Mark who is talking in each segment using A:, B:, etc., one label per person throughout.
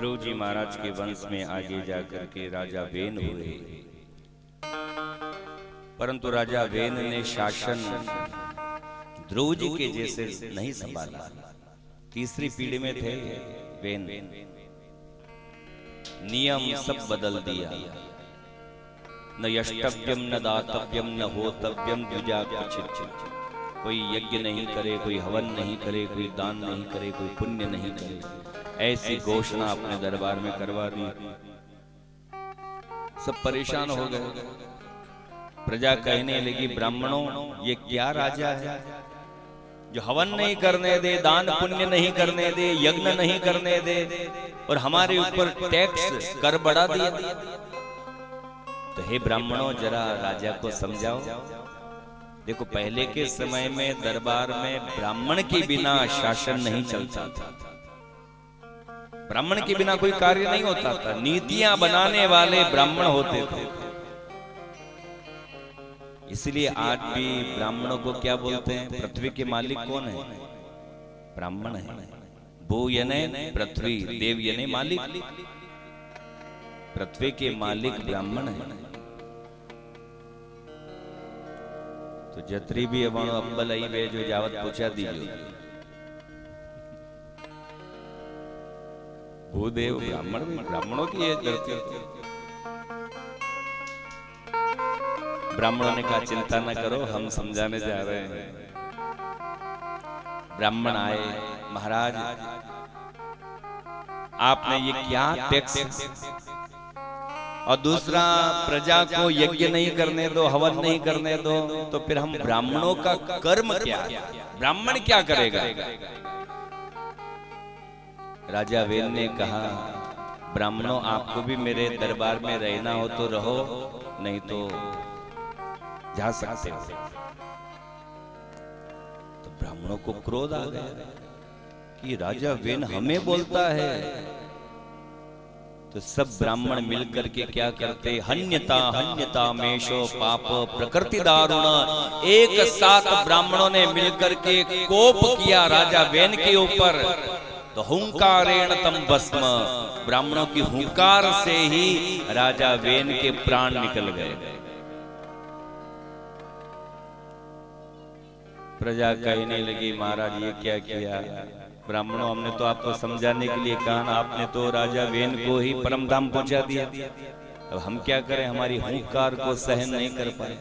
A: ध्रुव जी महाराज के वंश में आगे जाकर के राजा वेन हुए, परंतु राजा वेन ने शासन ध्रुव जी के जैसे नहीं संभाला। तीसरी पीढ़ी में थे वेन, नियम सब बदल दिया। न यष्टव्यम न दातव्यम न होतव्यम द्विजा क्वचित्। कोई यज्ञ नहीं करे, कोई हवन नहीं करे, कोई दान नहीं करे, कोई पुण्य नहीं करे, ऐसी घोषणा अपने दरबार में करवा दी। सब परेशान हो गए। प्रजा कहने लगी, ब्राह्मणों ये क्या राजा है जो हवन नहीं करने दे, दान पुण्य नहीं करने दे, यज्ञ नहीं करने दे और हमारे ऊपर टैक्स कर बढ़ा दिया। तो हे ब्राह्मणों जरा राजा को समझाओ। देखो पहले के समय में दरबार में ब्राह्मण के बिना शासन नहीं चलता था। ब्राह्मण के बिना कोई कार्य नहीं होता था। नीतियां बनाने वाले ब्राह्मण होते थे। इसलिए आज भी ब्राह्मणों को क्या बोलते हैं? पृथ्वी के मालिक कौन है? ब्राह्मण है। भू यने पृथ्वी, देव यने मालिक। पृथ्वी के मालिक ब्राह्मण है। तो जत्री भी अवणो अंबल आई वे जो जावत पूछा दीजिए। भूदेव ब्राह्मण, ब्राह्मणों की ये धरती। ब्राह्मणों ने कहा चिंता न करो, हम समझाने जा रहे हैं। ब्राह्मण आए, महाराज आपने ये क्या टैक्स, और दूसरा प्रजा को यज्ञ नहीं करने दो, हवन नहीं करने दो, तो फिर हम ब्राह्मणों का कर्म क्या? ब्राह्मण क्या करेगा? राजा वेन ने कहा, ब्राह्मणों आपको भी मेरे दरबार में रहना हो तो रहो, नहीं तो जा सकते हो। तो ब्राह्मणों को क्रोध आ गया कि राजा वेन हमें बोलता है। तो सब ब्राह्मण मिलकर के क्या करते? हन्यता हन्यता मेषो पाप प्रकृति दारुण। एक साथ ब्राह्मणों ने मिलकर के कोप किया राजा वेन के ऊपर। तो हुंकारेण तम भस्म, ब्राह्मणों की हुंकार से ही राजा वेन के प्राण निकल गए। प्रजा कहने लगी, महाराज ये क्या किया? ब्राह्मणों हमने तो आपको समझाने के लिए कहा ना, आपने तो राजा वेन को ही परम धाम पहुंचा दिया। अब हम क्या करें? हमारी हुंकार को सहन नहीं कर पाए।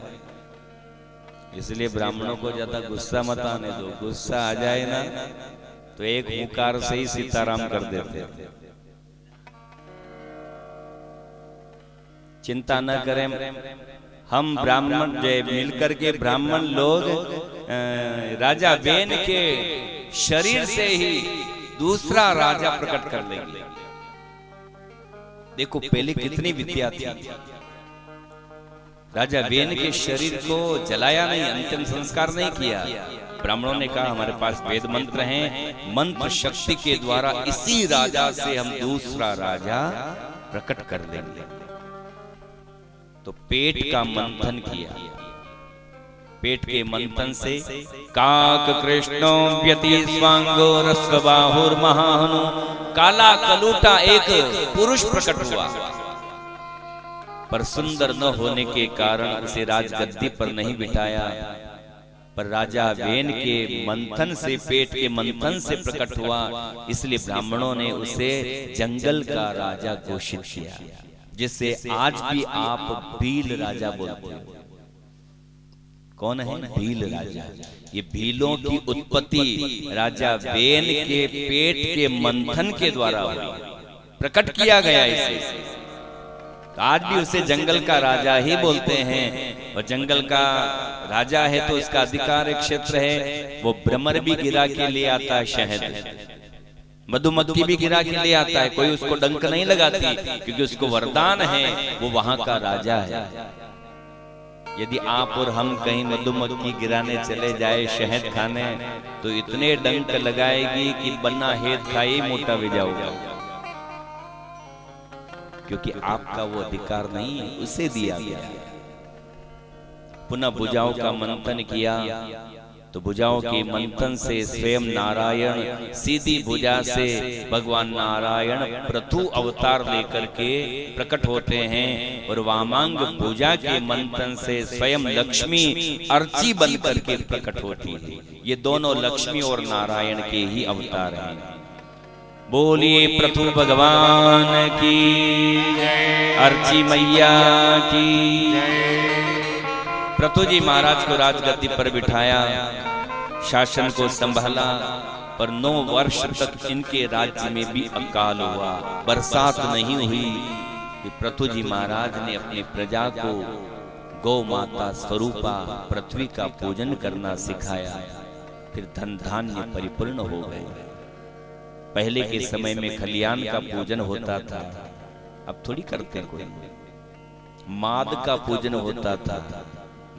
A: इसलिए ब्राह्मणों को ज्यादा गुस्सा मत आने दो। गुस्सा आ जाए ना तो एक हुंकार से ही सीताराम कर देते। चिंता न करें, हम ब्राह्मण मिलकर के ब्राह्मण लोग राजा वेन के शरीर से ही दूसरा राजा प्रकट कर लेंगे। देखो पहले कितनी विद्या थी। राजा वेन के शरीर को जलाया नहीं, अंतिम संस्कार नहीं किया। ब्राह्मणों ने कहा हमारे पास वेद मंत्र हैं, मंत्र शक्ति के द्वारा इसी राजा से हम दूसरा राजा प्रकट कर देंगे। तो पेट का मंथन किया। पेट के मंथन से काक कृष्णो व्यति स्वांगो रस्वबाहुर महाहनु, काला कलूटा एक पुरुष प्रकट हुआ। पर सुंदर न होने के कारण उसे राजगद्दी पर नहीं बिठाया, पर राजा वेन के मंथन से, पेट के मंथन से प्रकट हुआ। इसलिए ब्राह्मणों ने उसे जंगल का राजा घोषित किया, जिसे आज भी आप भील राजा बोलते हो। कौन है? भील राजा। ये भीलों की उत्पत्ति राजा वेन के पेट के मंथन के द्वारा हुई, प्रकट किया गया इसे। तो आज भी उसे जंगल का राजा ही बोलते हैं। और जंगल का राजा है तो उसका अधिकार क्षेत्र है। वो भ्रमर भी गिरा के ले आता है, शहद मधुमक्खी भी गिरा के ले आता है, कोई उसको डंक नहीं लगाती, क्योंकि उसको वरदान है, वो वहां का राजा है। यदि आप और हम कहीं मधुमक्खी गिराने चले जाए, शहद खाने, तो इतने डंक लगाएगी कि बन्ना हेद खाई मोटा भी जाओगा, क्योंकि आपका वो अधिकार नहीं है, उसे दिया गया। पुनः भुजाओं का मंथन किया तो भुजाओं के मंथन से स्वयं नारायण सीधी भुजा से भगवान नारायण पृथु अवतार लेकर के प्रकट होते हैं और वामांग भुजा के मंथन से स्वयं लक्ष्मी अर्ची बन करके प्रकट होती है। ये दोनों लक्ष्मी और नारायण के ही अवतार हैं। बोलिए पृथु भगवान की, अर्ची मैया की। पृथु जी महाराज को राजगद्दी पर बिठाया, शासन को संभाला, पर 9 वर्ष तक इनके राज्य में भी अकाल हुआ, बरसात नहीं हुई। कि पृथु जी महाराज ने अपनी प्रजा को गौ माता स्वरूपा पृथ्वी का पूजन करना सिखाया। फिर धन धान्य परिपूर्ण हो गए। पहले के समय में खलियान का पूजन होता था, अब थोड़ी करते कोई। माद का पूजन होता था,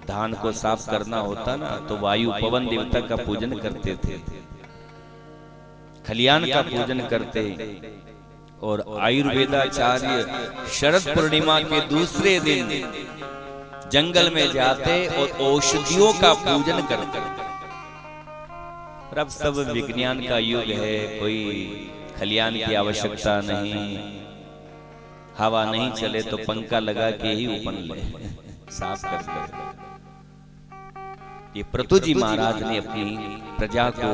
A: धान को साफ करना होता ना तो वायु पवन देवता का पूजन करते थे, खलियान का पूजन करते। और आयुर्वेदाचार्य शरद पूर्णिमा के दूसरे दिन जंगल में जाते और औषधियों का पूजन करते। और अब सब विज्ञान का युग है, कोई खलियान की आवश्यकता नहीं, हवा नहीं चले तो पंखा लगा के ही उपन ले साफ कर। ये पृथु जी महाराज ने अपनी प्रजा को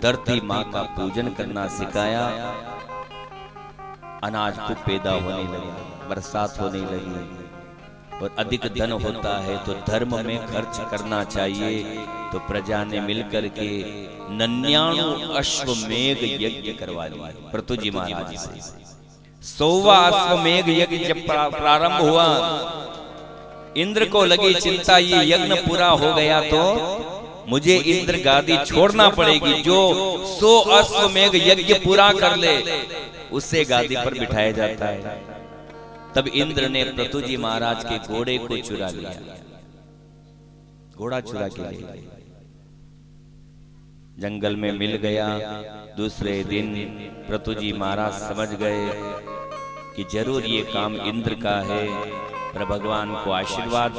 A: धरती माँ का पूजन करना सिखाया। अनाज खूब पैदा होने लगा, बरसात होने लगी। और अधिक धन होता है तो धर्म में खर्च करना चाहिए। तो प्रजा ने मिलकर के 99 अश्वमेघ यज्ञ करवा लिया पृथु जी महाराज से। 100वां अश्वमेघ यज्ञ जब प्रारंभ हुआ, इंद्र को लगी चिंता, ये यज्ञ पूरा हो गया तो मुझे इंद्र गादी छोड़ना पड़ेगी। जो 100 अश्वमेघ यज्ञ पूरा कर ले उससे गादी पर बिठाया जाता है। तब इंद्र ने पृथु जी महाराज के घोड़े को चुरा लिया, घोड़ा चुरा के ले गया, जंगल में मिल गया। दूसरे दिन पृथु जी महाराज समझ गए कि जरूर ये काम इंद्र का है। पर भगवान को आशीर्वाद,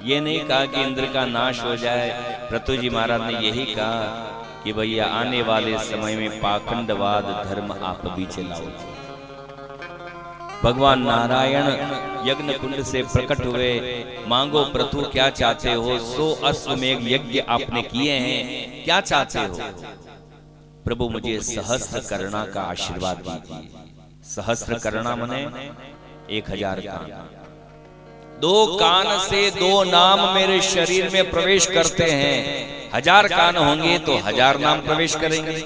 A: ये नहीं कहा कि इंद्र का नाश हो जाए। पृथु जी महाराज ने यही कहा कि भैया आने वाले समय में पाखंडवाद धर्म आप भी चलाओ। भगवान नारायण यज्ञ कुंड से प्रकट हुए, मांगो पृथु क्या चाहते हो। 100 अश्वमेघ यज्ञ आपने किए हैं, क्या चाहते हो। प्रभु मुझे सहस्त्र करना का आशीर्वाद दीजिए। सहस्त्र करना मने 1000 कान। 2 कान से 2 नाम मेरे शरीर में प्रवेश करते हैं। 1000 कान होंगे तो 1000 नाम प्रवेश करेंगे।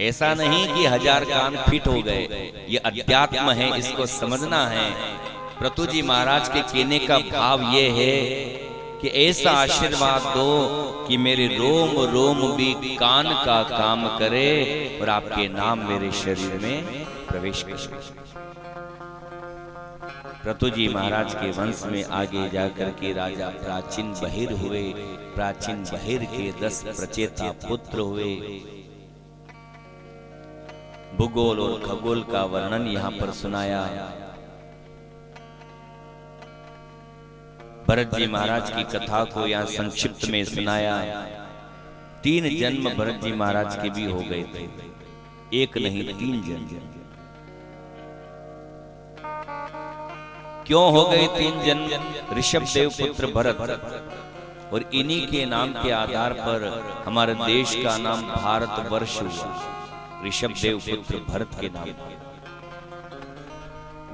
A: ऐसा नहीं कि 1000 कान फिट हो गए। ये अध्यात्म है, इसको समझना है। पृथु जी महाराज के कहने का भाव ये है कि ऐसा आशीर्वाद दो कि मेरे रोम रोम भी कान का काम करे और आपके नाम मेरे शरीर में प्रवेश करे। पृथु जी महाराज के वंश में आगे जाकर के राजा प्राचीन बहिर हुए। प्राचीन बहिर के 10 प्रचेता पुत्र हुए। भूगोल और खगोल का वर्णन यहाँ पर सुनाया। भरत जी महाराज की कथा को यहाँ संक्षिप्त में सुनाया। 3 जन्म भरत जी महाराज के भी हो गए थे, एक नहीं 3 जन्म। क्यों हो गए 3 जन्म? ऋषभ देव पुत्र भरत, और इन्हीं के नाम के आधार पर हमारे देश का नाम भारतवर्ष हुआ। ऋषभ देव पुत्र भरत के नाम।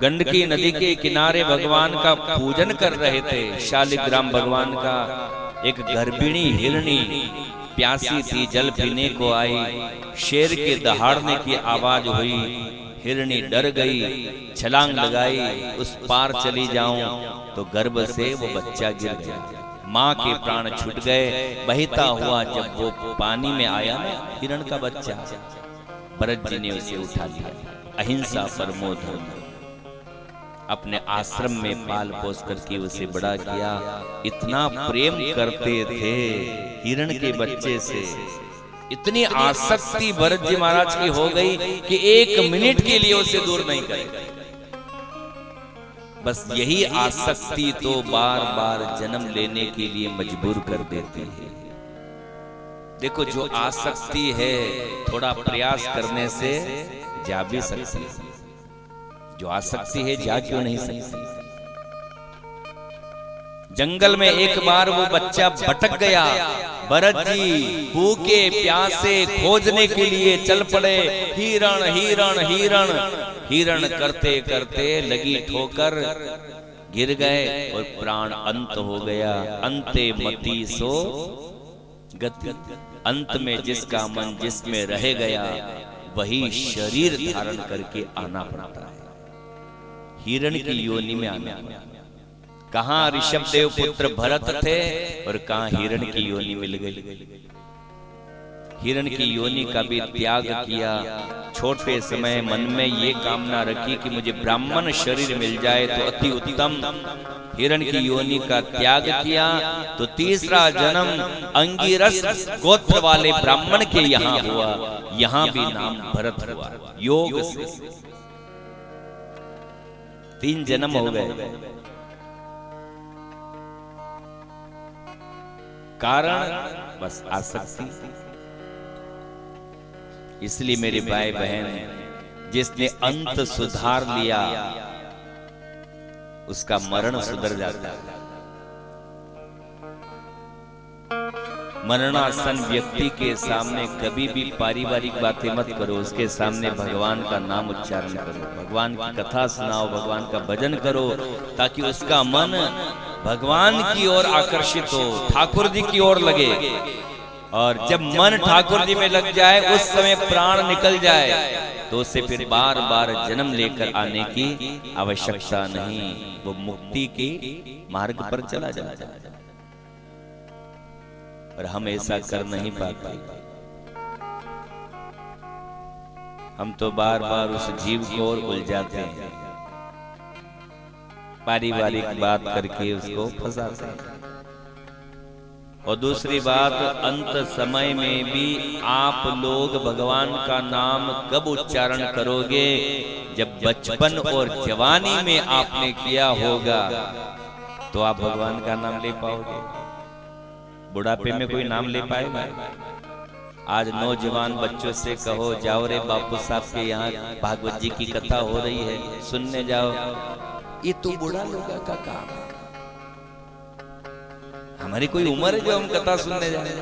A: गंडकी नदी के किनारे भगवान का पूजन कर रहे थे। शालिग्राम भगवान का एक गर्भिणी हिरणी प्यासी थी, जल पीने को आई। शेर के दहाड़ने की आवाज हुई, हिरणी डर गई, छलांग लगाई, उस पार चली जाऊं तो गर्भ से वो बच्चा गिर गया। माँ के प्राण छूट गए। बहता हुआ जब वो पानी में आया ना हिरण का बच्चा, भरत जी ने उसे उठा लिया। अहिंसा परमो धर्म, अपने आश्रम में पाल पोस करके उसे बड़ा किया। इतना प्रेम करते थे हिरण के बच्चे से, इतनी आसक्ति भरत जी महाराज की हो गई कि 1 मिनट के लिए उसे दूर नहीं करे। बस यही आसक्ति तो बार बार जन्म लेने के लिए मजबूर कर देती है। देखो जो आसक्ति है थोड़ा प्रयास करने से जा भी सकती है, जो आसक्ति है जा क्यों नहीं सकती। जंगल में एक बार वो बच्चा भटक गया, भरत जी भूखे प्यासे खोजने के लिए चल पड़े। हिरण हिरण हिरण हिरण करते करते लगी ठोकर, गिर गए और प्राण अंत हो गया। अंते मति सो गति, अंत में जिसका मन जिसमें रह गया वही शरीर धारण करके आना पड़ता है, हिरण की योनि में आना पड़ता है। कहां ऋषभदेव पुत्र भरत थे और कहां हिरण की योनि मिल गई। हिरण की योनि का भी त्याग किया। छोटे समय मन में ये कामना रखी कि मुझे ब्राह्मण शरीर मिल जाए तो अति उत्तम। हिरण की योनि का त्याग किया तो तीसरा जन्म अंगिरस गोत्र वाले ब्राह्मण के यहाँ हुआ, यहाँ भी नाम भरत हुआ। योग से 3 जन्म हो गए। कारण बस आसक्ति। इसलिए मेरे भाई बहन, जिसने अंत सुधार लिया उसका मरण सुधर जाता है। मरणासन व्यक्ति के सामने कभी भी पारिवारिक बातें मत करो, उसके सामने भगवान का नाम उच्चारण करो, भगवान की कथा सुनाओ, भगवान का भजन करो, ताकि उसका मन भगवान की ओर आकर्षित हो, ठाकुर जी की ओर लगे। और जब मन ठाकुर जी में लग जाए, उस समय प्राण निकल जाए, तो उसे फिर बार बार जन्म लेकर आने की आवश्यकता नहीं, वो मुक्ति के मार्ग पर चला जाता है। और हम ऐसा कर नहीं पाते। हम तो बार बार उस जीव को और उलझाते हैं, पारिवारिक बात करके उसको फंसाते हैं। और दूसरी बात, अंत समय में भी आप लोग भगवान का नाम कब उच्चारण करोगे? जब बचपन और जवानी में आपने किया होगा तो आप भगवान का नाम ले पाओगे। बुढ़ापे में कोई नाम ले पाएगा? आज नौजवान बच्चों से कहो जाओ रे बापू साहब के यहाँ भागवत जी की कथा हो रही है, सुनने जाओ। ये तो बूढ़ा लोगों का काम है, हमारी कोई उम्र है जो हम कथा सुनने जाए?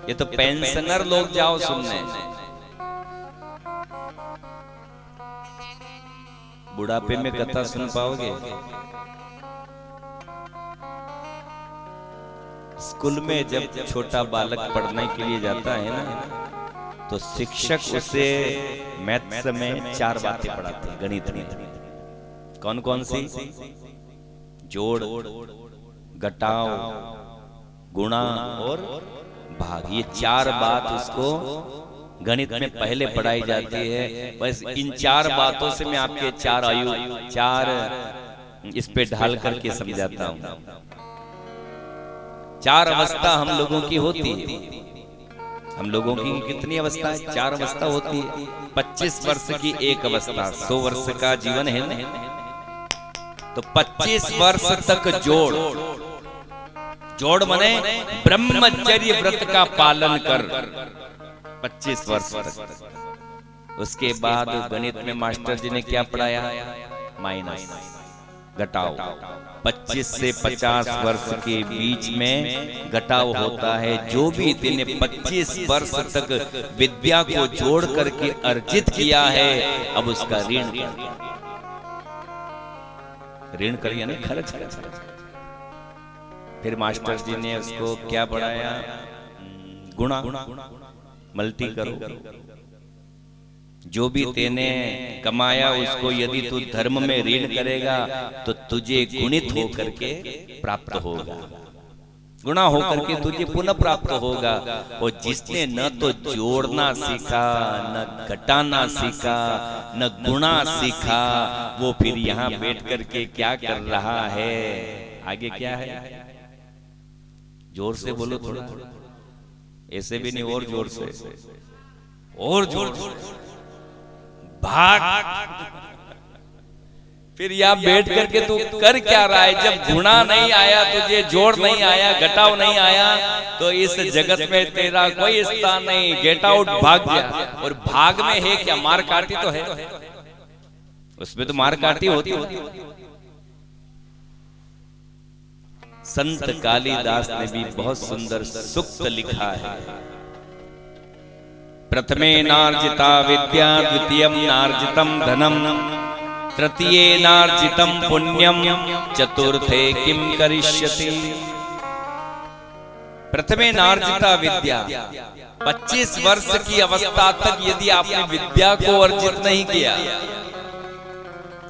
A: ये तो पेंशनर लोग जाओ सुनने। बुढ़ापे में कथा सुन पाओगे? स्कूल में जब छोटा बालक पढ़ने के लिए जाता है ना, तो शिक्षक उसे मैथ्स में 4 बातें पढ़ाते हैं, गणित में। कौन कौन सी? जोड़, घटाव, गुणा और भाग। ये 4 बात उसको गणित में पहले पढ़ाई जाती है। बस इन 4 बातों से मैं आपके 4 इस पे ढाल करके समझाता हूं। 4 अवस्था हम लोगों की होती है। हम लोगों की कितनी अवस्था है? 4 अवस्था होती है। 25 वर्ष की एक अवस्था, 100 वर्ष का जीवन है ना, तो 25 वर्ष तक जोड़ मने ब्रह्मचर्य व्रत का पालन कर, 25 वर्ष तक। उसके बाद गणित में मास्टर जी ने क्या पढ़ाया? माइनस, घटाओ। 25 से 50 वर्ष के बीच में घटाव होता है। जो भी तेने 25 वर्ष तक विद्या को जोड़ करके अर्जित किया है, अब उसका ऋण कर यानी खर्च कर। फिर मास्टर जी ने उसको क्या पढ़ाया? गुणा, मल्टी करो। जो भी तेने कमाया उसको यदि तू धर्म में ऋण करेगा तो तुझे गुणित होकर के प्राप्त होगा, गुणा होकर के तुझे पुनः प्राप्त होगा। और जिसने न तो जोड़ना सीखा, न घटाना सीखा, न गुणा सीखा, वो फिर यहाँ बैठ करके क्या कर रहा है? आगे क्या है? जोर से बोलो थोड़ा, ऐसे भी नहीं, और जोर से, और जोर से। भाग फिर यहाँ बैठ करके तू कर क्या रहा है? जब गुणा नहीं आया, तुझे जोड़ नहीं आया, घटाव नहीं आया, तो इस जगत में तेरा कोई स्थान नहीं। गेट आउट, भाग जा। और भाग में है क्या? मार काटी तो है, उसमें तो मार काटी होती है। संत कालिदास ने भी बहुत सुंदर सूक्त लिखा है। प्रथमे नार्जिता विद्या, द्वितीयम नार्जितम धनम, तृतीये नार्जितम पुण्यम, चतुर्थे किम करिष्यति। प्रथमे नार्जिता विद्या, 25 वर्ष की अवस्था तक यदि आपने विद्या को अर्जित नहीं किया।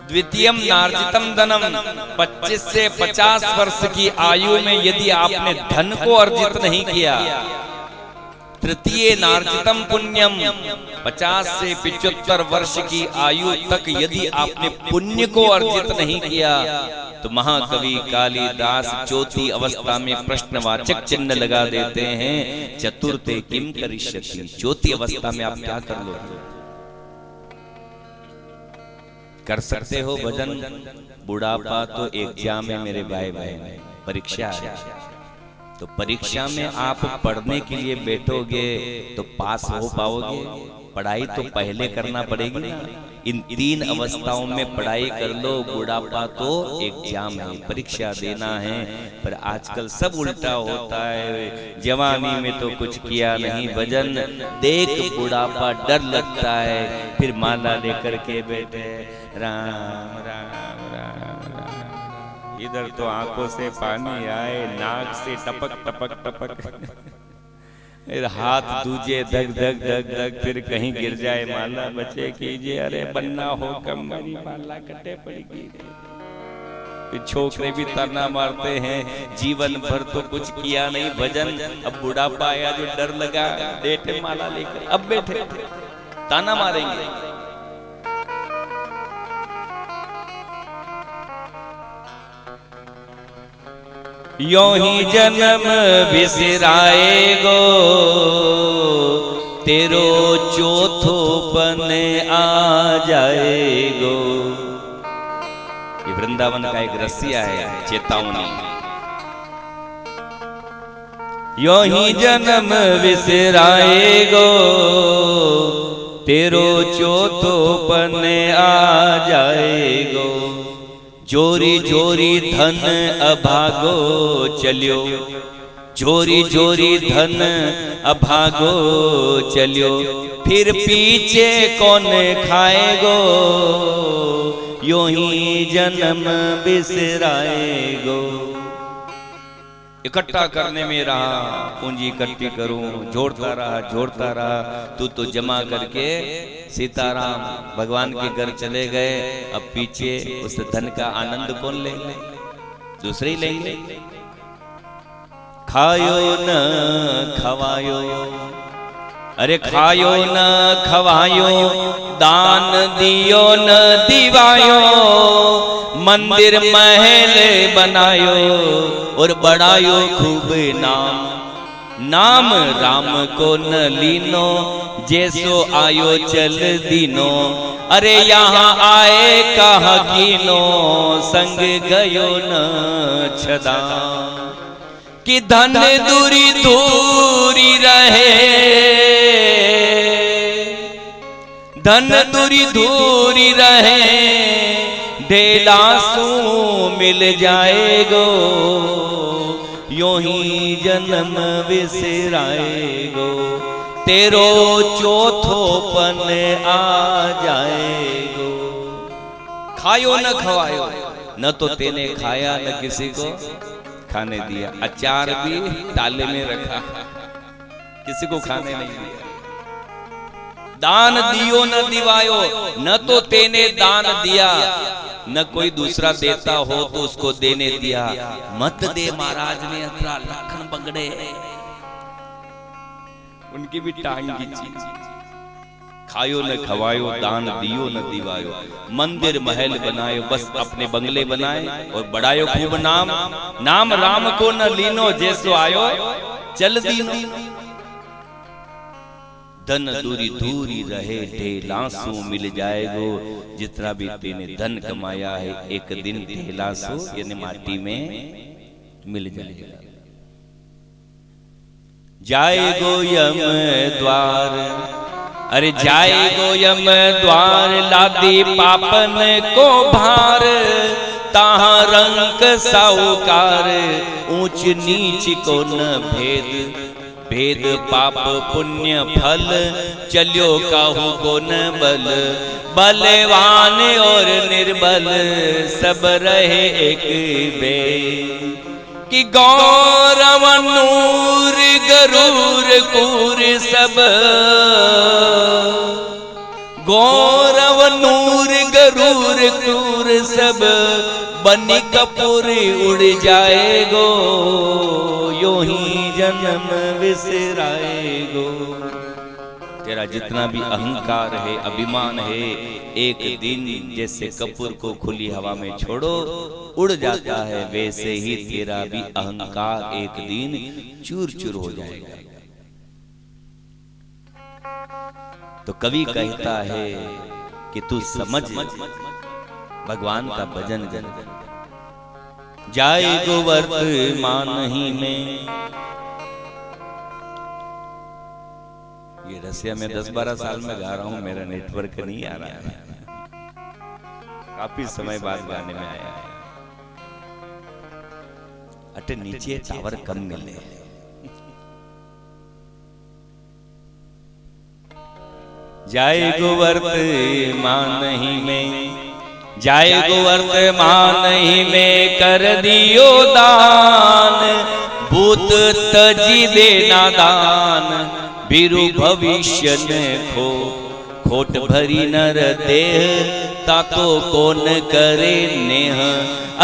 A: द्वितीयम नार्जितम धनम, 25 से 50 वर्ष की आयु में यदि आपने धन को अर्जित नहीं किया। तृतीय नार्जितम पुण्यम, 50 से 75 वर्ष की आयु तक यदि आपने पुण्य को अर्जित नहीं किया, तो महाकवि कालिदास ज्योति अवस्था में प्रश्नवाचक चिन्ह लगा देते हैं। चतुर्थे किम करिष्यति, ज्योति अवस्था में आप क्या कर लोगे? कर सकते हो भजन? बुढ़ापा तो एग्जाम है मेरे भाई बहन, परीक्षा है। तो परीक्षा में आप पढ़ने के लिए बैठोगे तो पास हो पाओगे? पढ़ाई तो पहले करना पड़ेगी ना। इन 3 अवस्थाओं में पढ़ाई कर लो। बुढ़ापा तो एग्जाम है, परीक्षा देना है। पर आजकल सब उल्टा होता है। जवानी में तो कुछ किया नहीं भजन, देख बुढ़ापा डर लगता है, फिर माला लेकर के बैठे राम राम राम राम। इधर तो आंखों से पानी आए, नाक से टपक टपक टपक, हाथ दूजे धक धक धक धक, फिर कहीं गिर जाए माला बचे कीजिए। अरे बन्ना हो कम मेरी माला कटे पड़ेगी। फिर छोकरे भी ताना मारते हैं, जीवन भर तो कुछ किया नहीं भजन, अब बुढ़ापा आया जो डर लगा, बैठे माला लेकर, अब बैठे ताना मारेंगे। यो ही जन्म बिसराएगो, तेरो चौथोपन आ जाएगो। ये वृंदावन का एक रसिया है, चेतावनी। यो ही जन्म बिसराएगो, तेरो चौथोपन आ जाएगो। जोरी जोरी धन अभागो चलियो, जोरी जोरी धन अभागो चलियो, फिर पीछे कौन खाएगो, यूं ही जन्म बिसराएगो। इकट्ठा करने में रहा, पूंजी इकट्ठी करूं, जोड़ता रहा, तू तो जमा करके सीताराम भगवान के घर चले गए। अब पीछे उस धन का आनंद कौन लेंगे? दूसरे ही लेंगे। खायो न खवायो, अरे खायो न खवायो, दान दियो न दिवायो, मंदिर महल बनायो और बढ़ायो खूब नाम। नाम राम को न लीनो, जैसो आयो चल दीनो। अरे यहाँ आए कहा कीनो, संग गयो न छदा। कि धन दूरी दूरी रहे, धन दूरी दूरी रहे, ढेलासू मिल जाएगो, यूं ही जन्म बिसराएगो, तेरो चौथोपन आ जाएगो। खायो न खवायो, न तो तेने खाया न किसी को खाने दिया। अचार भी ताले में रखा, किसी को खाने नहीं दिया। दान दियो न दिवायो, न तो तेने दान दिया, न कोई दूसरा देता हो तो उसको देने दिया। मत दे महाराज ने अतरा लखन बगड़े, उनकी भी टांग खींची। खायो न खवायो, दान दियो न दिवायो, मंदिर महल बनायो, बस अपने बंगले बनाए और बढ़ायो खूब नाम। नाम राम को न लीनो, जैसो आयो चल दीनो। धन दूरी दूरी रहे ढेलासू मिल जाएगो। जितना भी तेने धन कमाया है एक दिन ढेलासू यानी माटी में मिल जाएगा। जाएगो यम द्वार, अरे जाएगो यम द्वार लादी पापन को भार। ताहा रंक साहूकार ऊंच नीच को न भेद, भेद पाप पुण्य फल चलियो काहू को न बल। बलवान और निर्बल सब रहे एक बे, कि गौरव नूर गरूर कूर सब। गौरव नूर गरूर कूर सब बनी कपूर उड़ जाएगो। यो ही जन्म विसराएगो। तेरा जितना भी अहंकार है अभिमान है एक दिन जैसे कपूर को खुली हवा में छोड़ो उड़ जाता है, वैसे ही तेरा भी अहंकार एक दिन चूर चूर हो जाएगा। तो कवि कहता है कि तू समझ भगवान का भजन कर। जाएगो वर्तमान ही में। ये रसिया में 10-12 साल में गा रहा हूं, मेरा नेटवर्क नहीं आ रहा है, काफी समय बाद गाने में आया है। अटे नीचे टावर कम मिले। जाएगो वर्तमान ही में, जाएगो वर्तमान ही में कर दियो दान। भूत तजी देना दान बिरु भविष्य न खो। खोट भरी नर देह तातो कौन करे नेह।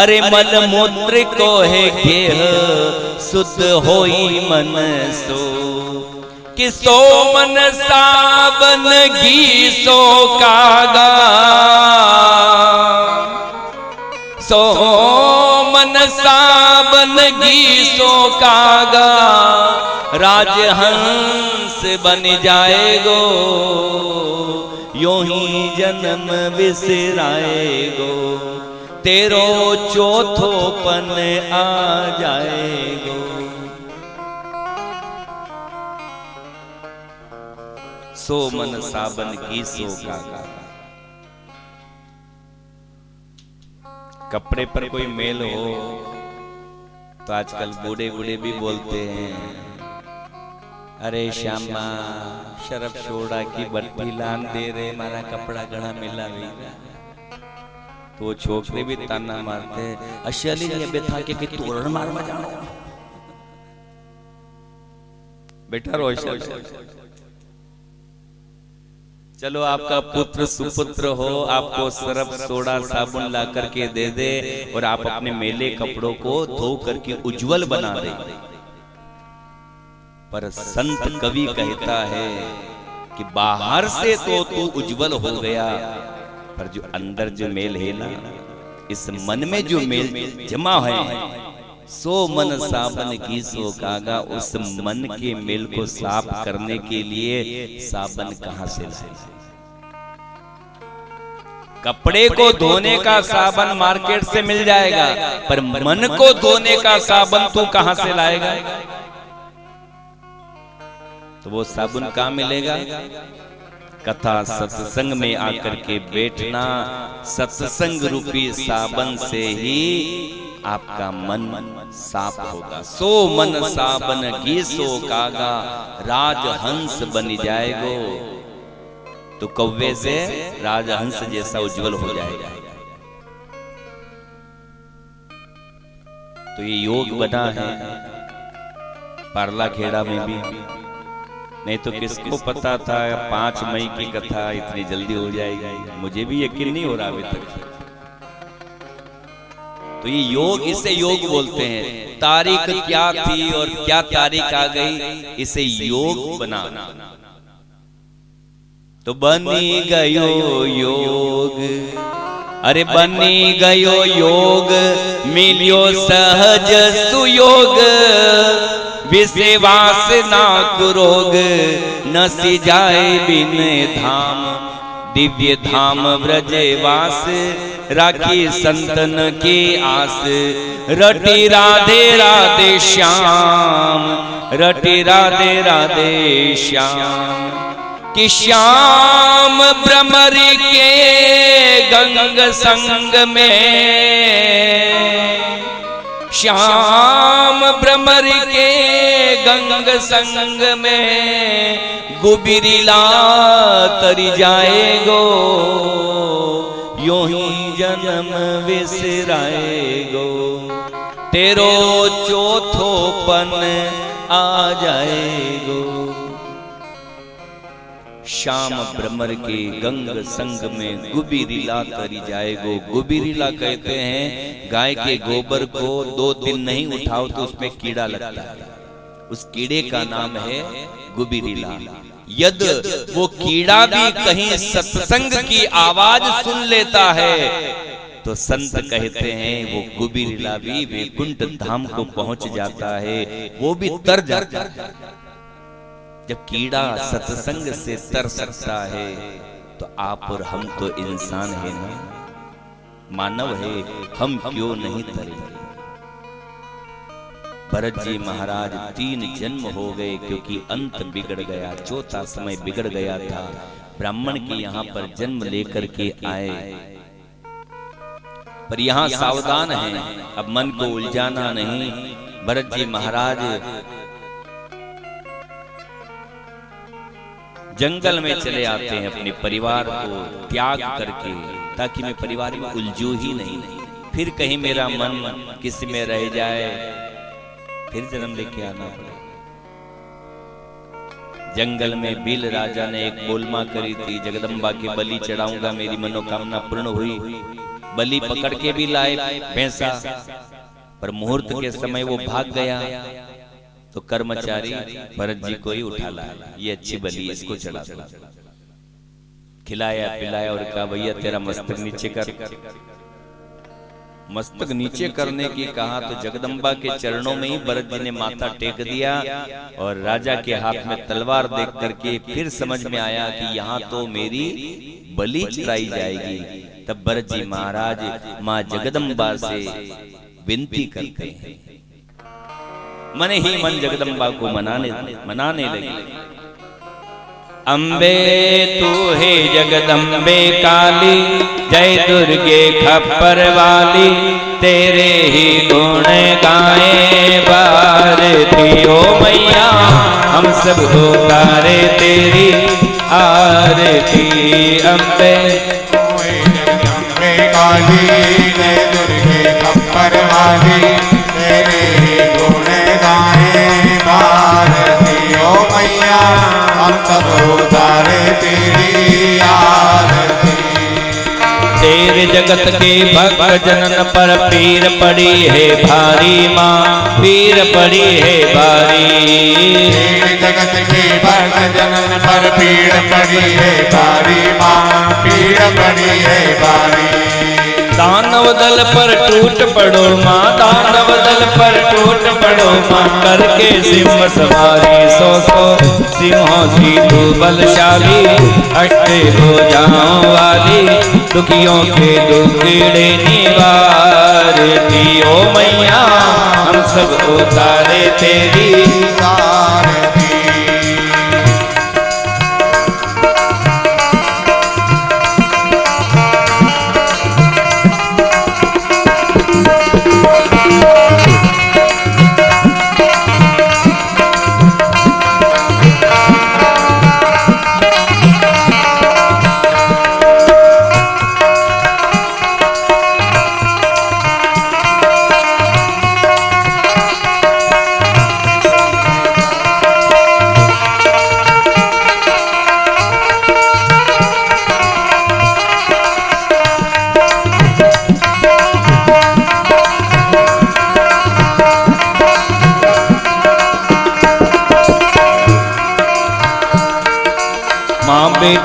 A: अरे मल मूत्र को है गेह शुद्ध होई मन सो। कि सो मन साबन घी सो कागा। सो मन साबन घी सो कागा राजहंस बन जाएगो। यो ही जन्म विसराएगो। तेरो चौथोपन आ जाएगो। सो मन साबन की सो कागा। कपड़े पर कोई मेल हो तो आजकल बूढ़े बूढ़े भी बोलते हैं, अरे श्यामा शरफ छोड़ा की बट्टी लान दे रहे मारा कपड़ा घना मिला भी। तो छोकरे भी ताना मारते अशली ये बेथा के तोरण मार में जानो। बेटा रोशन चलो आपका पुत्र सुपुत्र हो, आपको सरफ सोडा साबुन ला करके दे दे और आप अपने मेले कपड़ों को धो करके उज्जवल बना दे। पर संत कवि कहता है कि बाहर से तो तू उज्जवल हो गया, पर जो अंदर जो मेल है ना, इस मन में जो मेल जमा है, सो मन साबन की सो कागा। उस मन के मेल को साफ करने के लिए साबन कहां से लाए? कपड़े को धोने का साबन मार्केट से मिल जाएगा, पर मन को धोने का साबन तू कहां से लाएगा? तो वो साबुन कहां मिलेगा? कथा सत्संग में आकर के बैठना, सत्संग रूपी साबन से ही आपका मन साफ होगा। सो मन साबन घी सो कागा राजहंस बन जाएगो। तो कौवे से राजहंस जैसा उज्जवल हो जाएगा। तो ये योग बना है पारला खेड़ा में भी, नहीं तो किसको पता था 5 मई की कथा इतनी जल्दी हो जाएगी? मुझे भी यकीन नहीं हो रहा अभी तक। तो ये योग, इसे योग बोलते हैं। तारीख क्या थी और क्या तारीख आ गई, इसे योग बना। तो बनी गयो योग, अरे बनी गयो योग, मिलियो सहज सुयोग। विषवास नाक रोग न सी जाए बिन धाम। दिव्य धाम व्रजवास राखी संतन की आस। रटी राधे राधे श्याम, रटी राधे राधे श्याम। कि श्याम भ्रमर के गंग संग में, श्याम भ्रमर के गंग संग में गुबिरिला तरी जाएगो। यूं ही जन्म विसराएगो, तेरो चौथोपन आ जाएगो। श्याम भ्रमर के गंग संग में गुबिरिला तरी जाएगो। गुबिरिला कहते हैं गाय के गोबर को 2 दिन नहीं उठाओ तो उसमें कीड़ा लगता है, उस कीड़े का नाम है गुबिरिला। यदि वो कीड़ा भी कहीं सत्संग की आवाज सुन लेता है तो संत कहते हैं वो गुबिरिला भी वैकुंठ धाम को पहुंच जाता है, वो भी तर जाता है। जब कीड़ा सत्संग से तर सकता है तो आप और हम तो इंसान है ना, मानव है, हम क्यों नहीं तरेंगे। भरत जी महाराज 3 जन्म हो गए क्योंकि अंत बिगड़ गया, चौथा समय बिगड़ गया था। ब्राह्मण के यहाँ पर जन्म लेकर के आए, पर यहाँ सावधान है, अब मन को उलझाना नहीं। भरत जी महाराज जंगल में चले आते हैं अपने परिवार को त्याग करके, ताकि मैं परिवार में उलझू ही नहीं, फिर कहीं मेरा मन किसी में रह जाए, फिर जन्म लेके आना पड़े। जंगल में बिल राजा ने एक बोलमा करी थी, जगदम्बा की बलि चढ़ाऊंगा, मेरी मनोकामना पूर्ण हुई। बलि पकड़ के भी लाए भैंसा, पर मुहूर्त के समय वो भाग गया तो कर्मचारी भरत जी को ही उठा लाया, ये अच्छी बलि, इसको चढ़ा दो। खिलाया पिलाया और कहा भैया तेरा मस्तक नीचे कर। मस्तक नीचे करने की कहा तो जगदम्बा के चरणों में ही भरत जी ने माथा टेक दिया, और राजा के हाथ में तलवार देख करके फिर समझ में आया कि यहाँ तो मेरी बलि चढ़ाई जाएगी। तब भरत जी महाराज माँ जगदम्बा से विनती करते हैं, मन ही मन जगदम्बा को मनाने लगे। अम्बे तू है जगदम्बे काली, जय दुर्गे खप्पर वाली, तेरे ही गुण गाए भारती। ओ मैया हम सब उतारे तेरी आरती। अम्बे
B: जगदम्बे काली, जय दुर्गे खप्पर वाली, तेरे ही गुण गाए भारती। ओ मैया हम सब उतारे तेरी आरती।
A: तेरे जगत के भक्त जनन पर पीर पड़ी है भारी माँ, पीर पड़ी है भारी।
B: तेरे जगत के भक्त जनन पर पीर पड़ी है भारी माँ, पीर पड़ी है भारी।
A: दानव दल पर टूट पड़ो माँ, दानव दल पर टूट पड़ो माँ, करके सिंह सवारी। 100 सिंहों सी तू बलशाली, अष्टे भुजाओं वाली, दुखियों के दुखड़े निवारती। ओ मैया हम सब उतारे तेरी
B: आरती।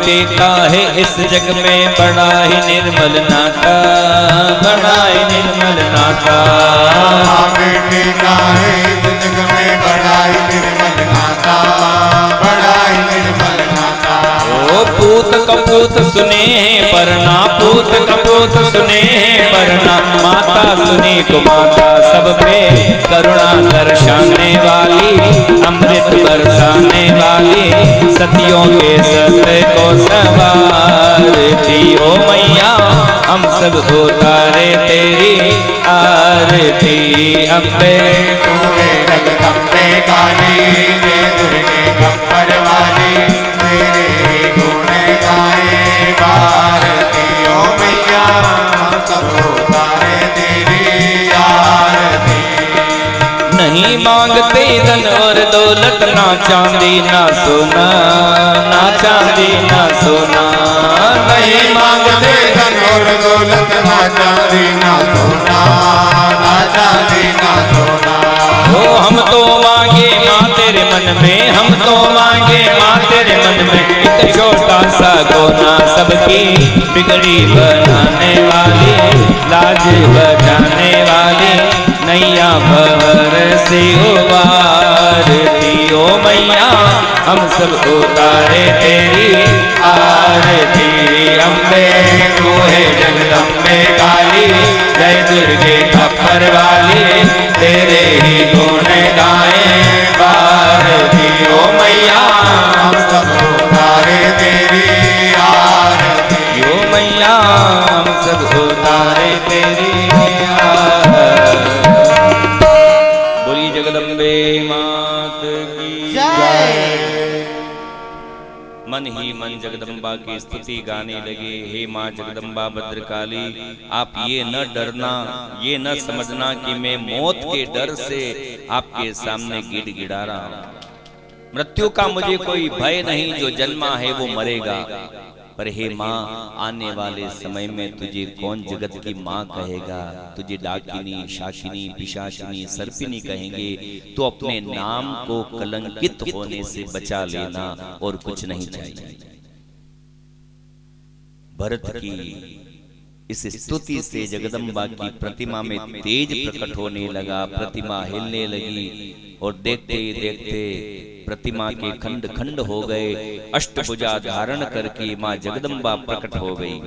A: बेटे का है इस जग में बड़ा ही निर्मल नाता, बड़ा ही निर्मल नाता।
B: माँ बेटे का है इस जग में बड़ा ही निर्मल नाता, बड़ा ही निर्मल नाता।
A: ओ पूत कपूत सुने परना, पूत कपूत सुने परना, माता सुने को माता सब पे करुणा दर्शाने वाली, अमृत बरसाने वाली, सतियों के सत्य को संवारती। ओ मैया हम सब उतारे तेरी आरती। अम्बे
B: तू है जगदम्बे काली, जय दुर्गे गब्बर वाली, तेरे ही गुण गाए भारती। ओ मैया हम सब उतारे तेरी आरती।
A: नहीं मांगते धन और दौलत, ना चांदी ना सोना, ना चांदी ना सोना।
B: नहीं मांगते धन और दौलत, ना चांदी ना सोना, ना चांदी ना सोना।
A: ओ हम तो मांगे माँ तेरे मन में, हम तो मांगे माँ तेरे मन में, एक छोटा सा कोना सबकी बिगड़ी बनाने वाली, लाज बचाने वाली, नैया भवर से उबारती। ओ मैया हम सब उतारे तेरी आरती। अम्बे तू है जगदम्बे काली, जय दुर्गे खप्पर वाली, तेरे ही गुण गाए भारती। ओ मैया
B: हम सब उतारे तेरी आरती।
A: ओ मैया हम सब उतारे तेरी आरती। बोलिए जगदम्बे मात की
B: जय।
A: मन ही मन जगदम्बा की स्तुति गाने लगे। हे माँ जगदम्बा भद्रकाली, आप ये न डरना, ये न समझना कि मैं मौत के डर से आपके सामने गिड़गिड़ा रहा हूं। मृत्यु का मुझे कोई भय नहीं, जो जन्मा है वो मरेगा। पर हे माँ, आने वाले समय में तुझे कौन जगत की माँ कहेगा? तुझे डाकिनी, शाकिनी, पिशाचिनी, सर्पिनी कहेंगे। तो अपने नाम को कलंकित होने से बचा लेना, और कुछ नहीं चाहिए। भरत की इस स्तुति से जगदम्बा की प्रतिमा में तेज प्रकट होने लगा, प्रतिमा हिलने लगी, और देखते ही देखते प्रतिमा के खंड खंड हो गए। अष्टभुजा धारण करके मां जगदम्बा प्रकट हो गई।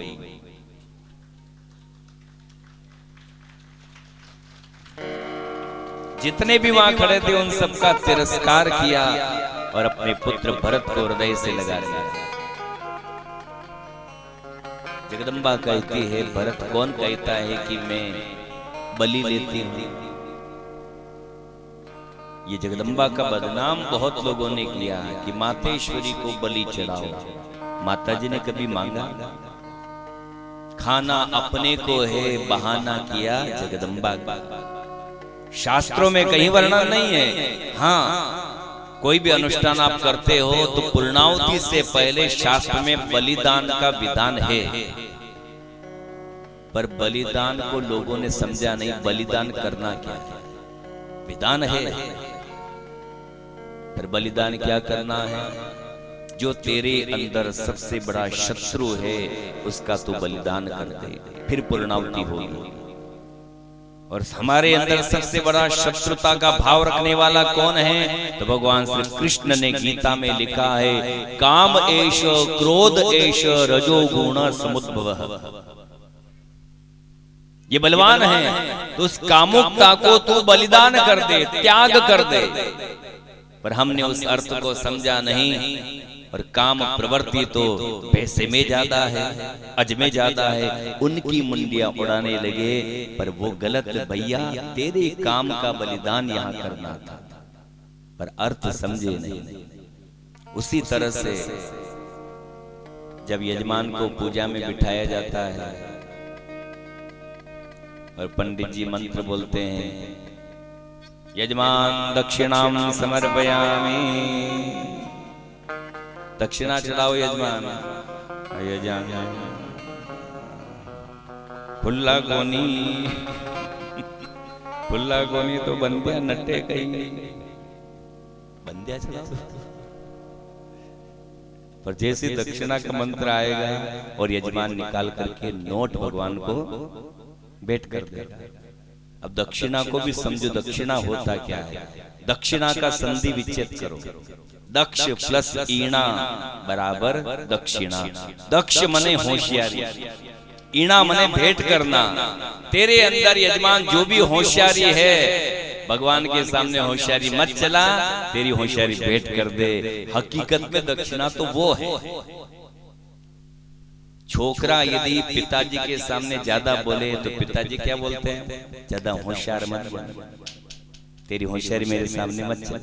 A: जितने भी वहां खड़े थे उन सबका तिरस्कार किया, और अपने पुत्र भरत को हृदय से लगा लिया। जगदम्बा कहती है, भरत कौन कहता है कि मैं बलि लेती हूं? ये जगदम्बा का बदनाम बहुत लोगों ने किया कि मातेश्वरी को बलि चढ़ाओ। माता जी ने कभी मांगा? खाना अपने को है, बहाना किया जगदम्बा का। शास्त्रों में कहीं वर्णन नहीं है। हाँ, कोई भी अनुष्ठान आप करते हो तो पूर्णाहुति से पहले शास्त्र में बलिदान का विधान है, पर बलिदान को लोगों ने समझा नहीं। बलिदान करना क्या है? विधान है, पर बलिदान क्या करना है? जो तेरे अंदर सबसे बड़ा शत्रु है उसका तू बलिदान कर दे, फिर पूर्णाहुति होगी। और हमारे अंदर सबसे बड़ा शत्रुता का भाव रखने वाला कौन है? तो भगवान श्री कृष्ण ने गीता में लिखा है, काम एष क्रोध एष रजोगुण समुद्भवः। ये बलवान है, तो उस कामुकता को तू बलिदान कर दे, त्याग कर दे। पर हमने उस अर्थ को समझा नहीं, और काम प्रवृत्ति तो पैसे में ज्यादा है, अज में ज्यादा है, उनकी मुंडियां उड़ाने लगे। पर वो गलत भैया, तेरे काम का बलिदान यहाँ करना था, पर अर्थ समझे नहीं। उसी तरह से जब यजमान को पूजा में बिठाया जाता है और पंडित जी मंत्र बोलते हैं, यजमान दक्षिणाम समर्पयामि, दक्षिणा चढ़ाओ यजमान। यजमान खुल्ला गोनी, खुल्ला गोनी तो बंदिया नट्टे कहीं, बंदिया चढ़ाओ। पर जैसे दक्षिणा का मंत्र आएगा और यजमान निकाल करके नोट भगवान को भेंट कर देगा। अब दक्षिणा को भी समझो, दक्षिणा होता क्या है। दक्षिणा का संधि विच्छेद करो। दक्ष प्लस ईणा बराबर दक्षिणा। दक्ष मने होशियारी, ईणा मने भेंट करना। तेरे अंदर यजमान जो भी होशियारी है, भगवान के सामने होशियारी मत चला, तेरी होशियारी भेंट कर दे। हकीकत में दक्षिणा तो वो है। छोकरा यदि पिताजी के सामने ज्यादा बोले तो पिताजी क्या बोलते हैं? ज्यादा होशियार मत बन, तेरी होशियारी मेरे सामने मत चला।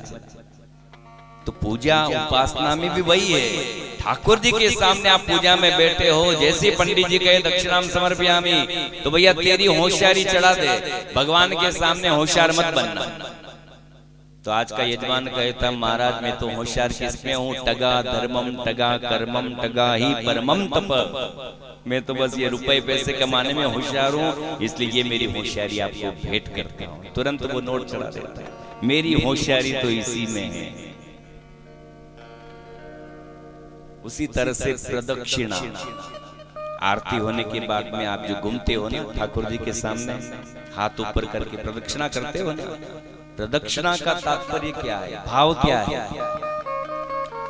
A: तो पूजा उपासना में भी वही है। ठाकुर जी के सामने आप पूजा में बैठे हो, जैसे पंडित जी कहे दक्षिणाम समर्पयामि, तो भैया तेरी होशियारी चढ़ा दे, भगवान के सामने होशियार मत बनना। तो आज का यजमान कहता महाराज मैं तो होशियार किसमें हूँ? टगा धर्मम टगा कर्मम टगा ही परमम तप। मैं तो बस ये रुपए पैसे कमाने में होशियार हूँ, इसलिए ये मेरी होशियारी आपको भेंट करता हूँ। तुरंत वो नोट चढ़ा देता है। मेरी होशियारी तो इसी में है। उसी तरह से प्रदक्षिणा, आरती होने के बाद में आप जो घूमते हो ना ठाकुर जी के सामने, हाथ ऊपर करके प्रदक्षिणा करते हो ना, प्रदक्षिणा का तात्पर्य क्या है? भाव क्या है?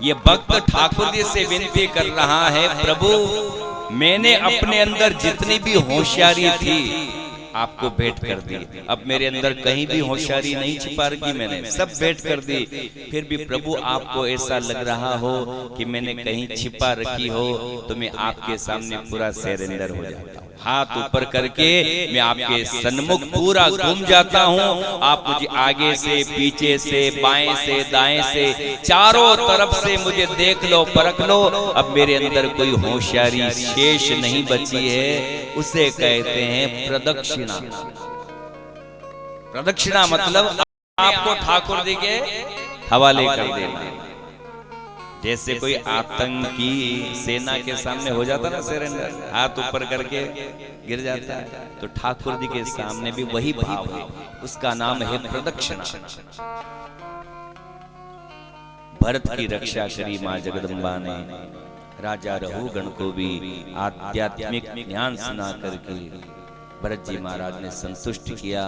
A: ये भक्त ठाकुर जी से विनती कर रहा है, प्रभु मैंने अपने अंदर जितनी भी होशियारी थी आपको भेंट कर दी। अब मेरे अंदर कहीं भी होशियारी नहीं छिपा रखी, मैंने सब भेंट कर दी। फिर भी प्रभु आपको ऐसा लग रहा हो कि मैंने कहीं छिपा रखी हो, तो मैं आपके सामने पूरा सरेंडर हो जाता हूँ। हाथ ऊपर करके मैं आपके सन्मुख पूरा घूम जाता हूँ। आप मुझे आगे से, पीछे से, बाएं से, दाएं से, चारों तरफ से मुझे देख लो, परख लो। अब मेरे अंदर कोई होशियारी शेष नहीं बची है। उसे कहते हैं प्रदक्षिणा। प्रदक्षिणा मतलब आपको ठाकुर जी के हवाले कर देना। जैसे कोई आतंकी सेना के सामने हो जाता ना सरेंडर, हाथ ऊपर करके गिर जाता है, तो ठाकुर जी के सामने भी वही भाव है। उसका नाम है प्रदक्षिणा। भरत की रक्षा करी मां जगदम्बा ने, राजा रहुगण को भी आध्यात्मिक ज्ञान सुना करके भरत जी महाराज ने संतुष्ट किया।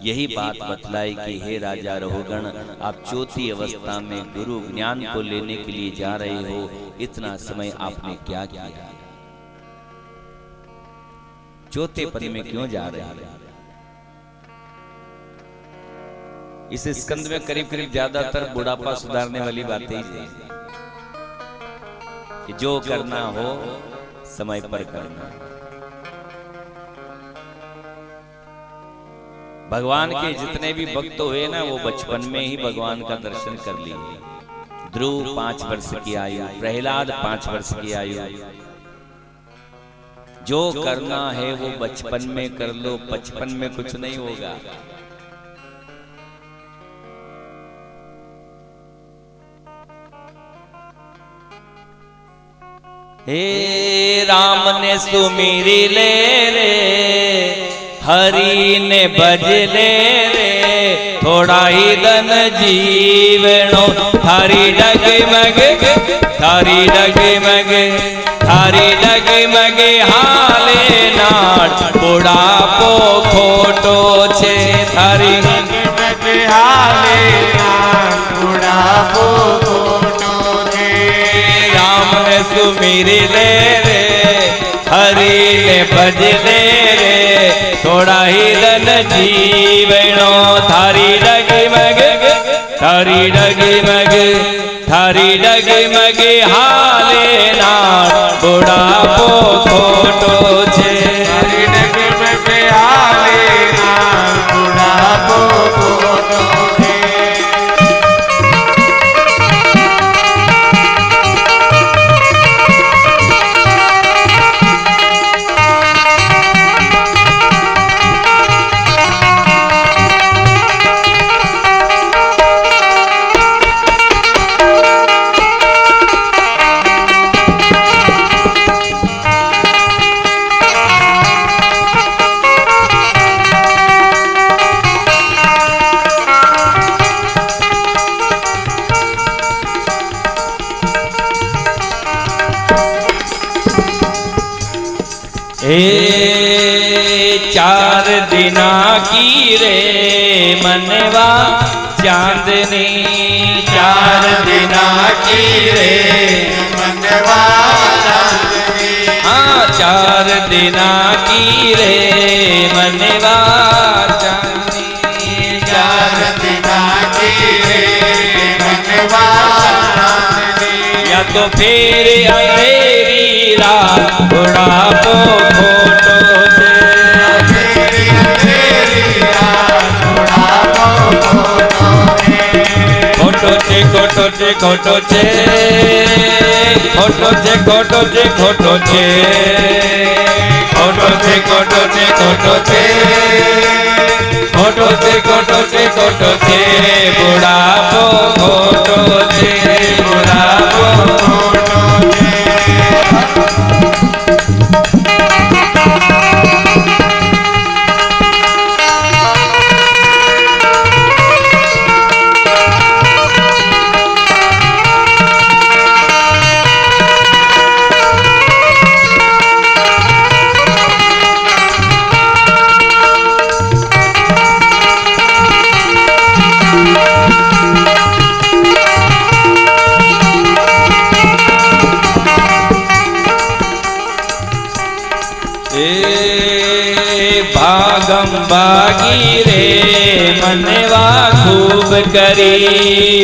A: यही बात बतलाई कि हे राजा रहुगण, आप चौथी अवस्था में गुरु ज्ञान को लेने के लिए जा रहे हो, इतना समय आपने क्या किया? चौथे पद में क्यों जा रहे हैं? इस स्कंद में करीब करीब ज्यादातर बुढ़ापा सुधारने वाली बातें ही हैं कि जो करना हो समय पर करना। भगवान के जितने भी भक्त हुए ना, वो बचपन में ही भगवान का दर्शन कर लिए। ध्रुव 5 वर्ष की आयु, प्रहलाद 5 वर्ष की आयु। जो करना है वो बचपन में कर लो, 55 में कुछ नहीं होगा। हे राम ने सुमिरी ले रे, हरि ने भज ले रे, थोड़ा ही धन जीवनो, थारी डगमग, थारी डगमग, थारी डगमग हाले नाट, बुढ़ापो खोटो छे, थारी
B: डगमग हाले नाट, बुढ़ापो खोटो छे।
A: राम ने सुमिरी ले रे, हरि ने भज ले रे, थोड़ा ही धन जीवनो, थारी डगमग, थारी डगमग, थारी डगमग हाले नाट, बुढ़ापो खोटो छे।
B: थारी डगमग हाले नाट, बुढ़ापो खोटो छे।
A: हे 4 दिना की रे मनवा चांदनी, 4 दिना की रे
B: मनवा चांदनी।
A: हाँ 4 दिना की रे मनवा चांदनी,
B: 4 दिना की रे मनवा चांदनी।
A: या तो फिर अंधेरी रात बुढ़ापो फोटो से,
B: तेरी अंधेरी रात बुढ़ापो
A: फोटो से फोटो से फोटो से फोटो से फोटो से फोटो से फोटो से फोटो से फोटो से फोटो से फोटो से फोटो से बुढ़ापो फोटो से बुढ़ापो भागम भागी रे मनवा खूब करी,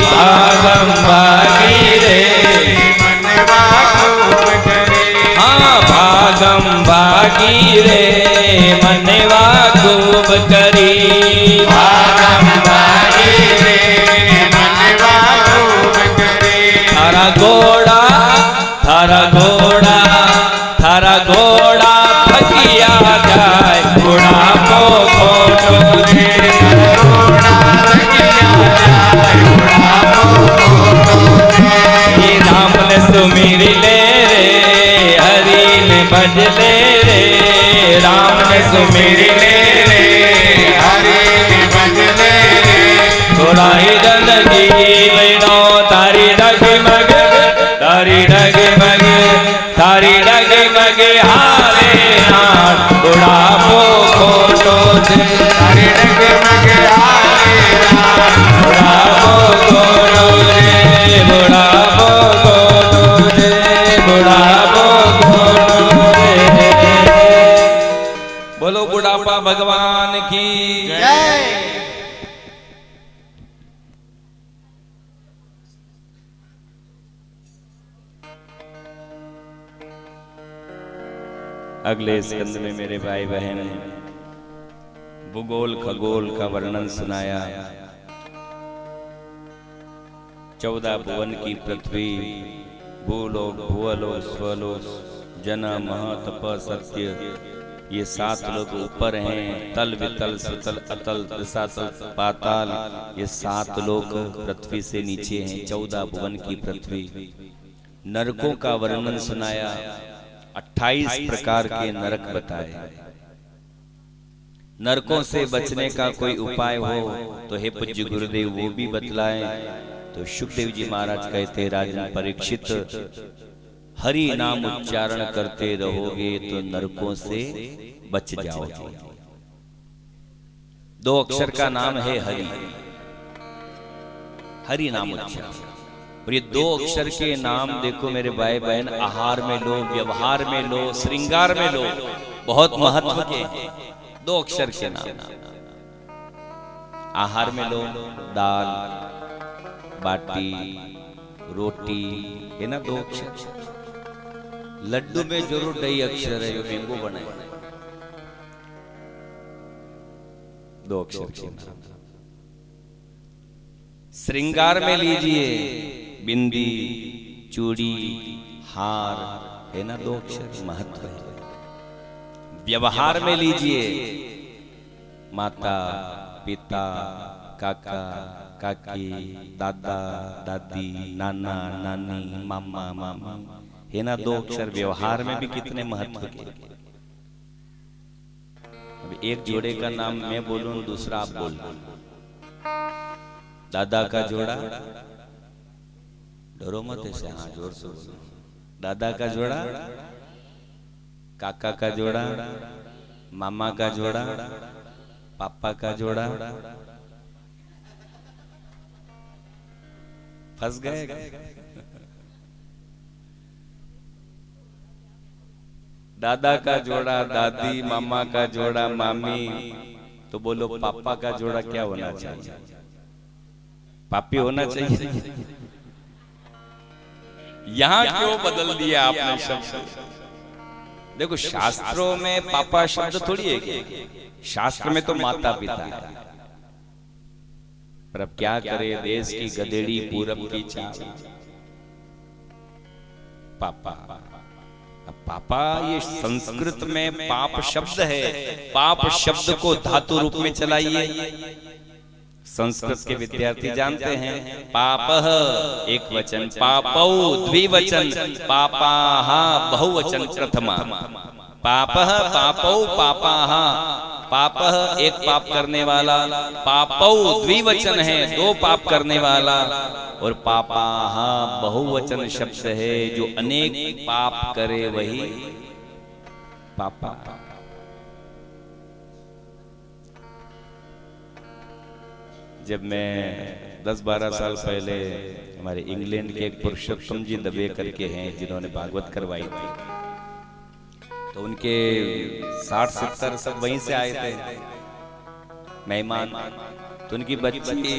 A: भागम भागी रे
B: मनवा खूब करे।
A: हाँ भागम भागी रे मनवा खूब करी,
B: भागम भागी रे मनवा खूब करे।
A: थारा घोड़ा थारा घोड़ा थारा घोड़ा फकिया जाए बुढ़ापो फोटो से,
B: घोड़ा लगिया जाए बुढ़ापो
A: ये राम ने सुमिर ले रे हरि ने भज ले रे, राम ने सुमिर ले रे
B: हरि ने भज ले रे।
A: थोड़ा ही जन जीवनो तारी डगमग तारी डगमग तारी डगमग हारे नाथ बुढ़ापो फोटो से,
B: तारी डगमग हारे नाथ
A: बुढ़ापो फोटो से बुढ़ापो फोटो से बुढ़ापो फोटो से। बोलो बुढ़ापा भगवान की
B: जय।
A: अगले स्कंद में मेरे भाई बहन भूगोल खगोल का वर्णन सुनाया। 14 भुवन की पृथ्वी, भूलोक भुवलोक स्वलोक जन मह तप सत्य, ये 7 लोग ऊपर हैं। तल वितल सुतल अतल रसातल पाताल, ये 7 लोग पृथ्वी से नीचे हैं। 14 भुवन की पृथ्वी। नरकों का वर्णन सुनाया। 28 प्रकार के नरक बताए। नरकों से बचने का कोई उपाय हो तो हे पूज्य गुरुदेव वो भी बतलाएं। तो शुकदेव जी महाराज कहते, राजन परीक्षित, हरि नाम उच्चारण करते रहोगे तो नरकों से बच जाओगे। 2 अक्षर का नाम है हरि। हरि नाम उच्चारण। और ये 2 अक्षर के नाम देखो मेरे भाई बहन, आहार में लो, व्यवहार में लो, श्रृंगार में लो, बहुत महत्व के 2 अक्षर के नाम। आहार में लो, दाल बाटी रोटी है ना, 2 अक्षर। लड्डू में जरूर 2 अक्षर है, जो मैंगो बने 2 अक्षर के नाम। श्रृंगार में लीजिए, बिंदी चूड़ी हार है ना, 2 अक्षर महत्व है। व्यवहार में लीजिए, माता पिता काका काकी दादा दादी नाना नानी मामा मामी है ना, 2 अक्षर व्यवहार में भी कितने महत्व के। अब एक जोड़े का नाम मैं बोलूं, दूसरा आप बोलना। दादा का जोड़ा, डरो मत ऐसे, हाँ जोर से बोलो। दादा का जोड़ा काका का जोड़ा, मामा का जोड़ा, पापा का जोड़ा, फंस गए। दादा का जोड़ा, दादी, मामा का जोड़ा, मामी, तो बोलो पापा का जोड़ा क्या होना चाहिए? पापी होना चाहिए। यहां क्यों बदल दिया आपने शब्द? देखो शास्त्रों में पापा शब्द थोड़ी है, शास्त्र में तो माता पिता है। पर अब क्या करे, देश की गधेड़ी पूरब की चाल, पापा। अब पापा ये संस्कृत में पाप शब्द है, पाप शब्द को धातु रूप में चलाइए। संस्कृत के विद्यार्थी जानते हैं पापः एक वचन, पापौ द्विवचन, पापाः बहुवचन प्रथमा। पापः पापौ पापाः, पापः एक पाप करने वाला, पापौ द्विवचन है दो पाप करने वाला, और पापाः बहुवचन शब्द है जो अनेक पाप करे वही पापा। जब मैं 10-12 साल पहले, हमारे इंग्लैंड के एक पुरुषोत्तम जी दबे करके हैं जिन्होंने भागवत करवाई थी, तो उनके 60-70 सब वहीं से आए थे मेहमान। तो उनकी बच्ची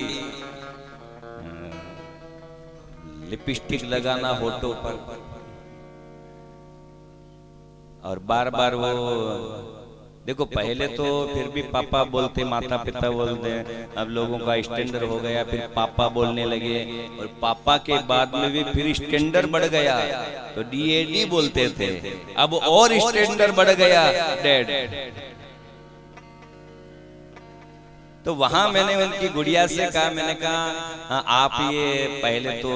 A: लिपस्टिक लगाना होठों पर, और बार बार वो, देखो पहले तो फिर भी पापा बोलते, माता पिता बोलते, अब लोगों का स्टैंडर्ड हो गया, फिर पापा बोलने लगे, और पापा के बाद में भी फिर स्टैंडर्ड बढ़ गया तो डीएडी बोलते थे, अब और स्टैंडर्ड बढ़ गया डैड। तो वहां मैंने उनकी गुड़िया से कहा, मैंने कहा हाँ आप ये पहले तो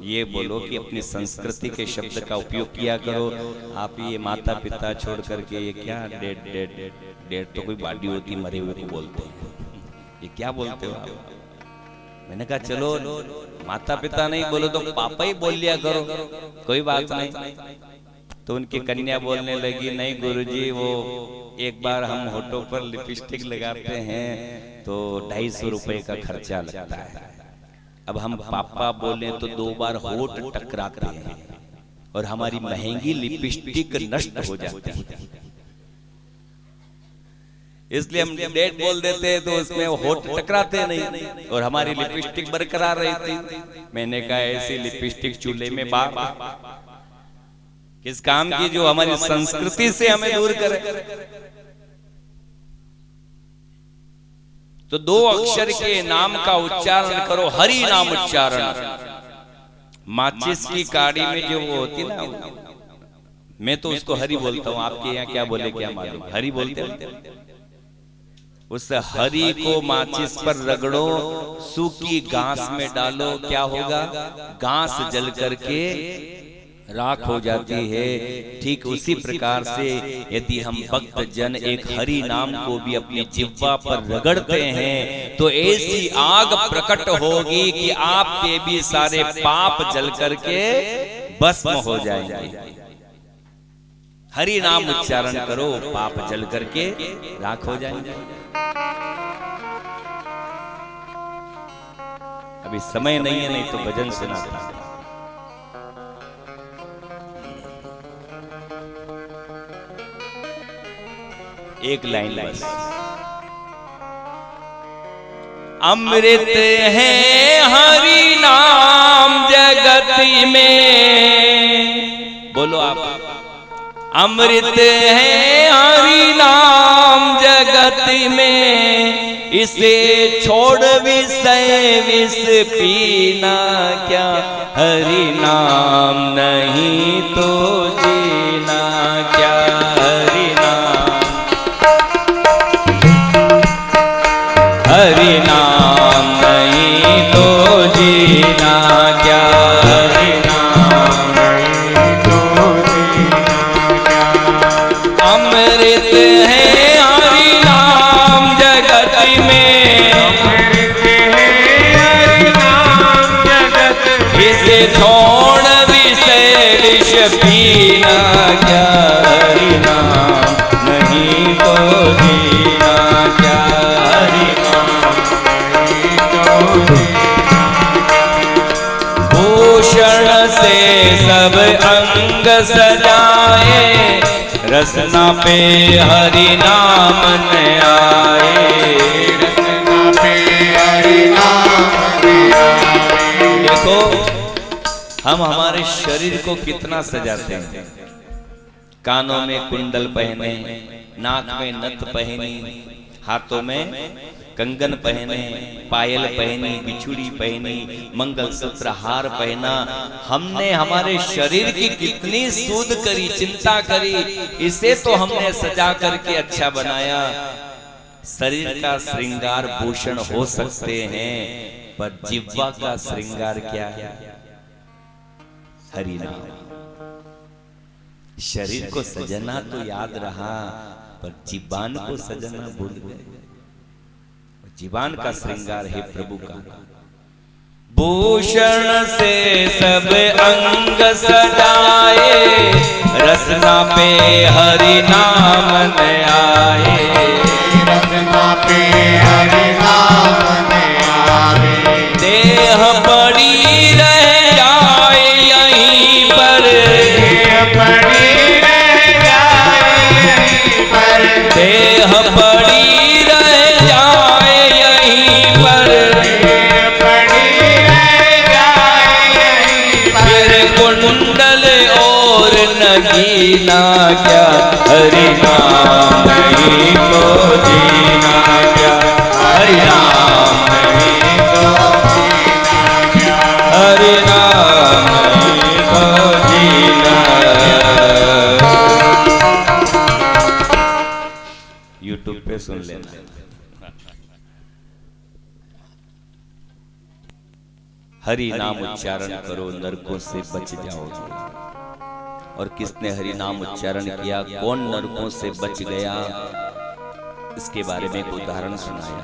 A: ये बोलो कि अपनी संस्कृति के शब्द का उपयोग किया करो, आप ये माता पिता छोड़ करके ये क्या डेड डेड डेड तो कोई बाडी होती मरे हुए को बोलते हैं, ये क्या बोलते हो आप? मैंने कहा चलो माता पिता नहीं बोलो तो पापा ही बोल लिया करो, कोई बात नहीं। तो उनकी कन्या बोलने लगी, नहीं गुरुजी वो एक बार हम होठों पर लिपस्टिक लगाते हैं तो 250 रुपए का खर्चा लगता है, अब हम पापा बोले तो 2 बार होठ टकराते हैं और हमारी महंगी लिपस्टिक नष्ट हो जाती है, इसलिए हम डेट बोल देते हैं तो उसमें होठ टकराते नहीं और हमारी लिपस्टिक बरकरार रहती। मैंने कहा ऐसी लिपस्टिक चूल्हे में बाप किस काम की जो हमारी संस्कृति से हमें दूर करे। तो 2 अक्षर के नाम का उच्चारण करो, हरि नाम उच्चारण। माचिस की काड़ी में जो वो होती ना, मैं तो उसको हरि बोलता हूँ, आपके यहाँ क्या बोले क्या मालूम, हरि बोलते हैं। उस हरि को माचिस पर रगड़ो, सूखी घास में डालो, क्या होगा, घास जल करके राख हो जाती है। ठीक उसी प्रकार से यदि हम भक्त जन एक हरि नाम को भी अपनी जिह्वा पर रगड़ते हैं तो ऐसी आग प्रकट होगी कि आपके भी सारे पाप जल करके भस्म हो जाएंगे। हरि नाम उच्चारण करो, पाप जल करके राख हो जाएंगे। अभी समय नहीं है, नहीं तो भजन सुनाता। एक लाइन बस। अमृत है हरि नाम जगत में, बोलो आप, अमृत है हरि नाम जगत में, इसे छोड़ विषय विष पीना क्या, हरि नाम नहीं तो जीना क्या, हरि नाम, हरि नाम नहीं तो जीना क्या, हरि नाम नहीं तो जीना क्या। अमृत है हरि नाम जगत में, अमृत है हरि नाम जगत में, इसे छोड़ विषय विष पीना क्या, हरि जीना क्या, हरि नाम नहीं तो जीना। भूषण से सब अंग सजाए, रसना पे हरि नाम न आए,
B: रसना पे हरि नाम न आए।
A: देखो हम हमारे शरीर को कितना सजाते हैं, कानों में कुंडल पहने, नाक में नथ पहनी, हाथों में कंगन पहने, पायल पहनी, बिछुड़ी पहनी, मंगलसूत्र हार पहना। हमने हमारे शरीर की कितनी सूद करी, चिंता करी, इसे तो हमने सजा करके अच्छा बनाया। शरीर का श्रृंगार भूषण हो सकते हैं, पर जिह्वा का श्रृंगार क्या है? हरि नाम। शरीर को सजना तो याद रहा, पर जीवान को सजना भूल गए। जीवान का श्रृंगार है प्रभु का। भूषण से सब अंग सजाए, रसना पे हरि नाम न आए,
B: रसना पे हरि नाम न आए।
A: देह पड़ी रह जाए यहीं पर,
B: देह पड़ी रह जाए यहीं पर,
A: देह पड़ी रह जाए यहीं पर,
B: देह पड़ी रह जाए यहीं पर।
A: फिर कुंडल और नगीना क्या, हरि नाम नहीं तो जीना क्या, हरि नाम नहीं तो
B: जीना क्या,
A: हरि नाम नहीं तो जीना। यूट्यूब पे सुन लेना। हरि नाम उच्चारण करो, नरकों से बच जाओगे। और किसने हरि नाम उच्चारण किया, कौन नरकों से बच गया, इसके बारे में एक उदाहरण सुनाया।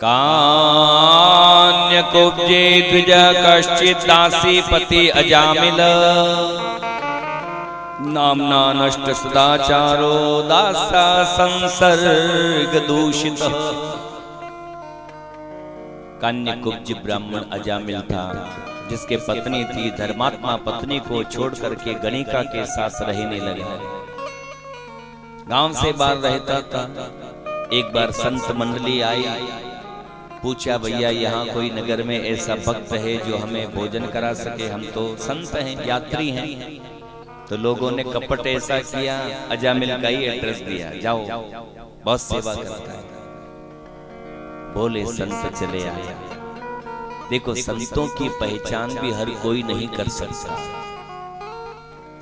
A: कान्य कुब्जे द्विज कश्चित दासी पति अजामिल, नामना नष्ट सदाचारो दासा संसर्ग दूषित। कान्य कुब्ज ब्राह्मण अजामिल था, जिसके पत्नी थी, धर्मात्मा पत्नी को छोड़ करके गणिका के साथ रहने लगा। गांव से बाहर रहता था। एक बार संत मंडली आई, पूछा भैया यहाँ कोई नगर में ऐसा भक्त है जो हमें भोजन करा सके, हम तो संत हैं, यात्री हैं। तो लोगों ने कपट ऐसा किया, अजामिल का ही एड्रेस दिया, जाओ बहुत सेवा करता है। बोले संत चले आया। देखो संतों की पहचान भी हर कोई नहीं कर सकता।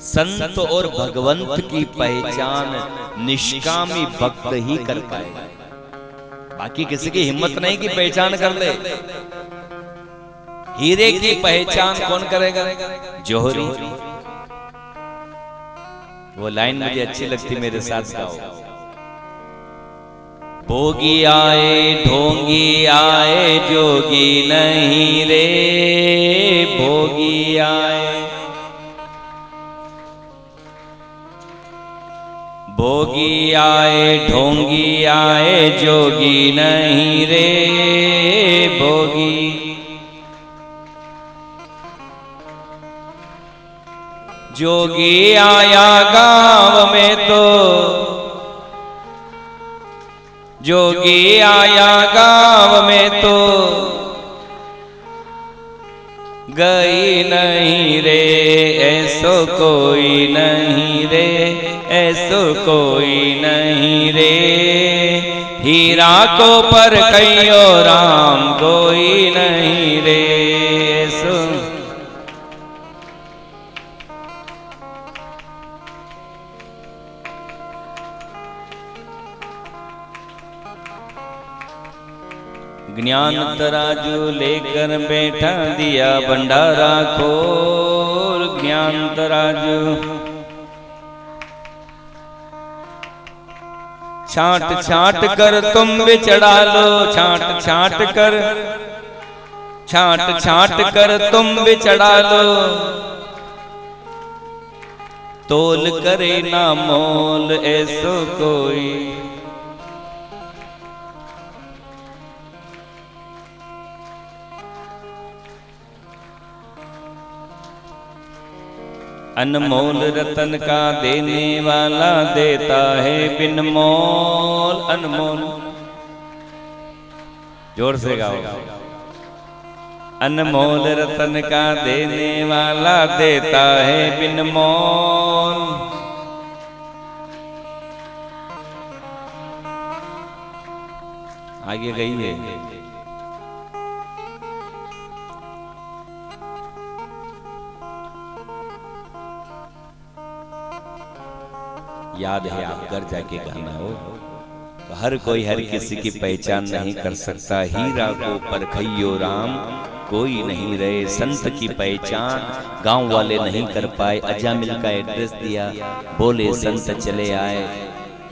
A: संत और भगवंत की पहचान निष्कामी भक्त ही कर पाएगा, बाकी किसी की हिम्मत नहीं कि पहचान कर ले। हीरे की पहचान कौन करेगा? जौहरी। वो लाइन मुझे अच्छी लगती, मेरे साथ गाओ। भोगी आए ढोंगी आए जोगी नहीं रे, भोगी आए भोगी आए ढोंगी आए जोगी नहीं रे, भोगी। जोगी आया गांव में तो, जोगी आया गांव में तो गई नहीं रे, ऐसो कोई नहीं रे, ऐसो कोई नहीं रे। हीरा को पर कहियो राम कोई नहीं रे, ऐसो। ज्ञान तराजू लेकर बैठा दिया भंडारा खोल, ज्ञान तराजू। छांट छांट कर तुम भी चढ़ा लो, छांट छांट कर, छांट छांट कर तुम भी चढ़ा लो। तोल करे ना मोल ऐसो कोई। अनमोल रतन का देने वाला देता है बिन मोल अनमोल। जोर से गाओ। अनमोल रतन का देने वाला देता है बिन मोल। आगे गई है। याद है आप घर जाके गाना हो। तो हर कोई हर किसी की पहचान नहीं कर सकता। हीरा को परखइयो राम कोई नहीं रहे। संत की पहचान गांव वाले नहीं कर पाए। अजामिल का एड्रेस दिया, बोले संत चले आए।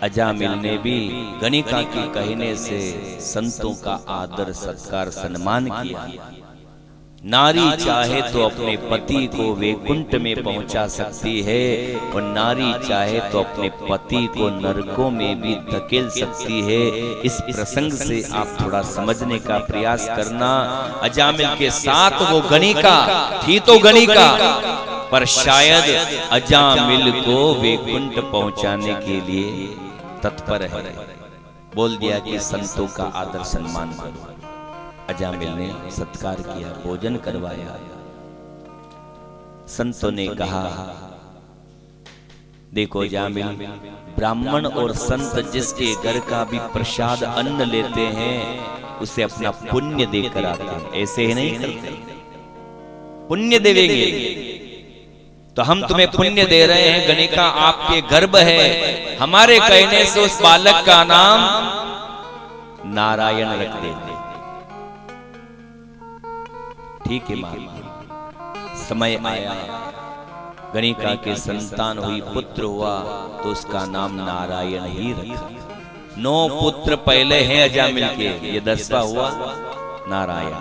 A: अजामिल ने भी गणिका के कहने से संतों का आदर सत्कार सम्मान किया। नारी चाहे तो अपने पति को वैकुंठ में पहुंचा सकती है और नारी चाहे तो अपने पति को नरकों में भी धकेल सकती है। इस प्रसंग से आप थोड़ा समझने का प्रयास करना। अजामिल के साथ वो गणिका थी तो गणिका, पर शायद अजामिल को वैकुंठ पहुंचाने के लिए तत्पर है। बोल दिया कि संतों का आदर सम्मान करो। अजामिल ने सत्कार किया, भोजन करवाया। संतों ने कहा देखो अजामिल, ब्राह्मण और संत जिसके घर का भी प्रसाद अन्न लेते हैं उसे अपना पुण्य देकर आते हैं। ऐसे ही नहीं करते, पुण्य देंगे। तो हम तुम्हें पुण्य दे रहे हैं। गणिका आपके गर्भ है, हमारे कहने से उस बालक का नाम नारायण रख देंगे। ठीक है मां। समय आया, गणिका के संतान हुई, पुत्र हुआ तो उसका नाम नारायण ही रखा। 9 पुत्र पहले हैं अजामिल के, ये 10वां हुआ नारायण।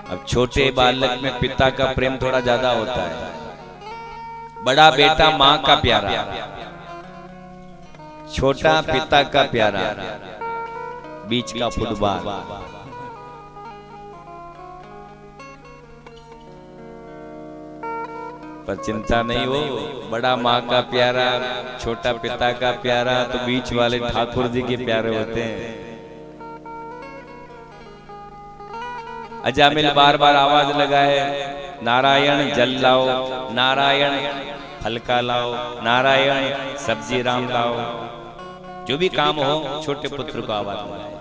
A: अब छोटे बालक में पिता का प्रेम थोड़ा ज्यादा होता है। बड़ा बेटा मां का प्यारा, छोटा पिता का प्यारा, बीच का फुटबॉल। पर चिंता नहीं हो, बड़ा माँ का प्यारा, छोटा पिता का प्यारा, तो बीच वाले ठाकुर जी के प्यारे होते हैं। अजामिल बार बार आवाज लगाए, नारायण जल लाओ, नारायण हल्का लाओ, नारायण सब्जी राम लाओ। जो भी काम हो छोटे पुत्र को आवाज लगाए।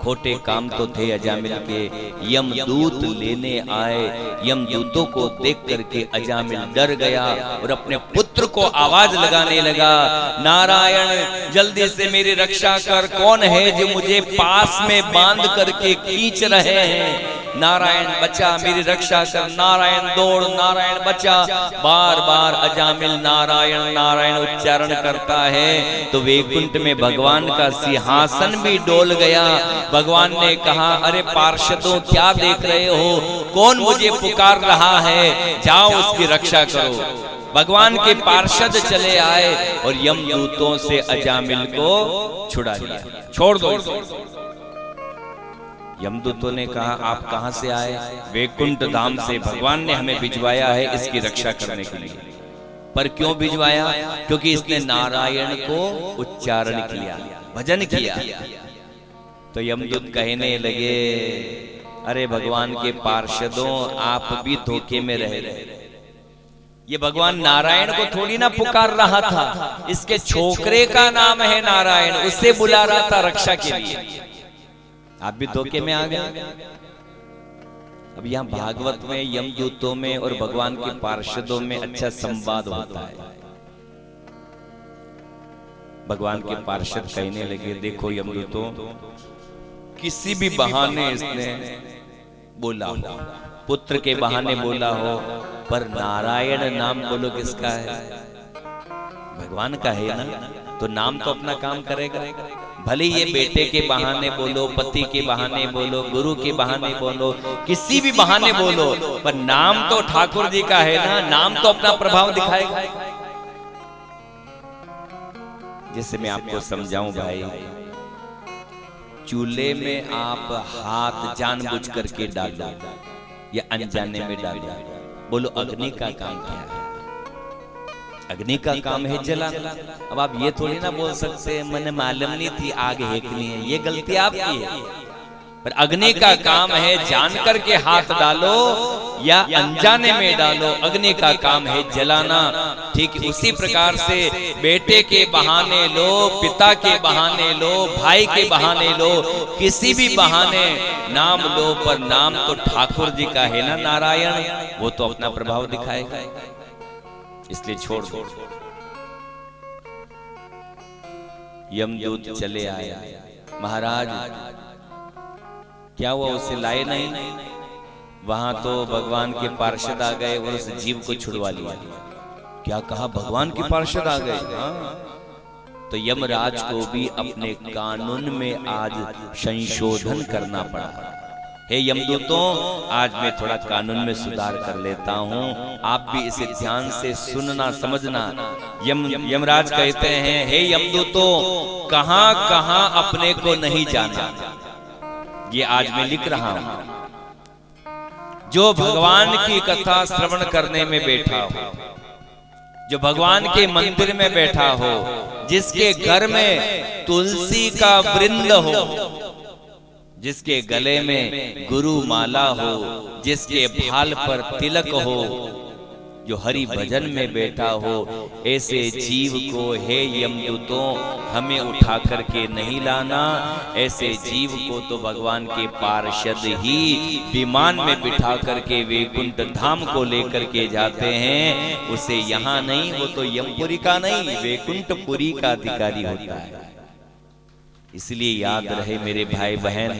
A: खोटे काम तो थे अजामिल के। यमदूत लेने आए, यमदूतों को देख करके अजामिल डर गया और अपने पुत्र को आवाज लगाने लगा, नारायण जल्दी से मेरी रक्षा कर। कौन है जो मुझे पास में बांध करके खींच रहे हैं? नारायण बचा, मेरी रक्षा कर। नारायण दौड़, नारायण बचा। बार बार अजामिल नारायण नारायण उच्चारण करता है तो वैकुंठ में भगवान का सिंहासन भी डोल गया। भगवान ने कहा, अरे पार्षदों क्या देख रहे हो? कौन मुझे पुकार रहा है? जाओ उसकी रक्षा करो। भगवान के पार्षद चले आए और यमदूतों से अजामिल को छुड़ा लिया। छोड़ दो। यमदूतों ने कहा, आप कहां से आए? वैकुंठ धाम से भगवान ने हमें भिजवाया है इसकी रक्षा करने के लिए। पर क्यों भिजवाया? क्योंकि इसने नारायण को उच्चारण किया, भजन किया। तो यमदूत कहने लगे, अरे भगवान के पार्षदों, आप भी धोखे में रह रहे। ये भगवान नारायण को थोड़ी ना पुकार रहा था, इसके छोकरे का नाम है नारायण, उसे बुला रहा था रक्षा के लिए। आप भी धोखे में आ गए। अब यहाँ भागवत में यमदूतों में और भगवान के पार्षदों में अच्छा संवाद होता है। भगवान के पार्षद कहने लगे, देखो यमदूतों, किसी भी बहाने इसने बोला हो, पुत्र के बहाने बोला हो, पर नारायण नाम बोलो किसका है? भगवान का है ना, तो नाम तो अपना काम करेगा। भले ये बेटे के बहाने बोलो, पति के बहाने बोलो, गुरु के बहाने बोलो, किसी भी बहाने बोलो, पर नाम तो ठाकुर जी का है ना, नाम तो अपना प्रभाव दिखाएगा। जिससे मैं आपको समझाऊं भाई, चूल्हे में आप हाथ जानबूझ करके डालो या अनजाने में डालो, बोलो अग्नि का काम क्या है? अग्नि का काम है जलाना। अब आप ये थोड़ी ना बोल सकते हैं मैंने मालूम नहीं थी आग हेकनी है, ये गलती आपकी है। पर अग्नि का काम है जान करके हाथ डालो या अनजाने में डालो, अग्नि का काम है जलाना। ठीक उसी प्रकार से बेटे के बहाने लो, पिता के बहाने लो, भाई के बहाने लो, किसी भी बहाने नाम लो, पर नाम तो ठाकुर जी का है ना नारायण, वो तो अपना प्रभाव दिखाएगा, इसलिए छोड़ दो। यमदूत चले आया, महाराज क्या हुआ, उसे लाए नहीं? वहां तो भगवान के पार्षद आ गए और उस जीव को छुड़वा लिया। क्या कहा? भगवान के पार्षद आ गए? हाँ। तो यमराज को भी अपने कानून में आज संशोधन करना पड़ा। हे यमदूतों, आज मैं थोड़ा कानून में सुधार कर लेता हूँ, आप भी इसे ध्यान से सुनना समझना। यमराज कहते हैं, हे यमदूतों, कहां कहां अपने को नहीं जाना, ये आज मैं लिख रहा हूं। जो भगवान की कथा श्रवण करने में बैठा हो, जो भगवान के मंदिर में बैठा हो, जिसके घर में तुलसी का वृंद हो, जिसके गले में गुरु माला हो, जिसके भाल पर तिलक हो, जो हरि भजन में बैठा हो, ऐसे जीव को हे यमदूतों हमें उठा करके नहीं लाना। ऐसे जीव को तो भगवान के पार्षद ही विमान में बिठा करके वैकुंठ धाम को लेकर के जाते हैं। उसे यहाँ नहीं, वो तो यमपुरी का नहीं, वैकुंठपुरी का अधिकारी होता है। इसलिए याद रहे मेरे भाई बहन,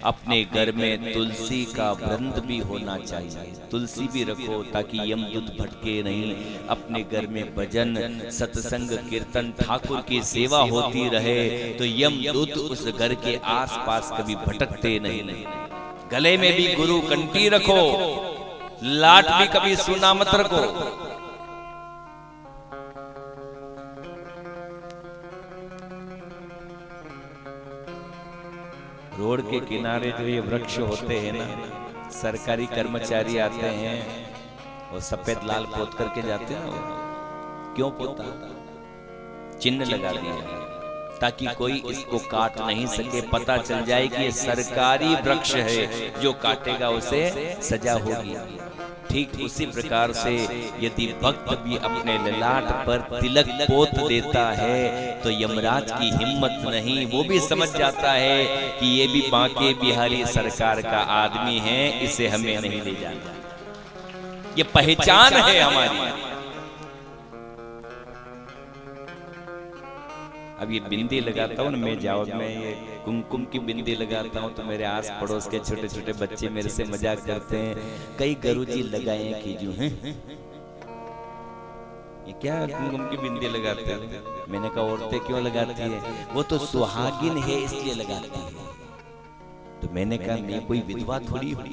A: अपने घर में तुलसी का वृंद भी होना चाहिए। तुलसी भी रखो ताकि यमदूत भटके नहीं। अपने घर में भजन, सत्संग, कीर्तन, ठाकुर की सेवा होती रहे तो यमदूत उस घर के आसपास कभी भटकते नहीं। गले में भी गुरु कंठी रखो, लाट भी कभी सुना मत रखो। रोड के किनारे जो ये वृक्ष होते हैं ना, सरकारी कर्मचारी आते हैं और सफेद लाल पोत करके जाते हैं। क्यों पोता? चिन्ह लगा दिया ताकि कोई इसको काट नहीं सके, पता चल जाए कि ये सरकारी वृक्ष है, जो काटेगा उसे सजा होगी। ठीक उसी प्रकार से यदि भक्त भी अपने ललाट पर तिलक पोत देता है तो यमराज की हिम्मत नहीं, वो भी समझ जाता है कि ये भी बांके बिहारी सरकार का आदमी है, इसे हमें नहीं ले जाना। ये पहचान है हमारी। अब ये बिंदी लगाता हूँ ना मैं, जाओ मैं ये कुमकुम की बिंदी लगाता हूँ तो मेरे आस पड़ोस के छोटे छोटे बच्चे मेरे से मजाक करते हैं, कई गुरुजी लगाए कि जो हैं ये क्या कुमकुम की बिंदी लगाते हैं? मैंने कहा औरतें क्यों लगाती है? वो तो सुहागिन है इसलिए लगाती है। तो मैंने कहा मैं कोई विधवा थोड़ी हूँ।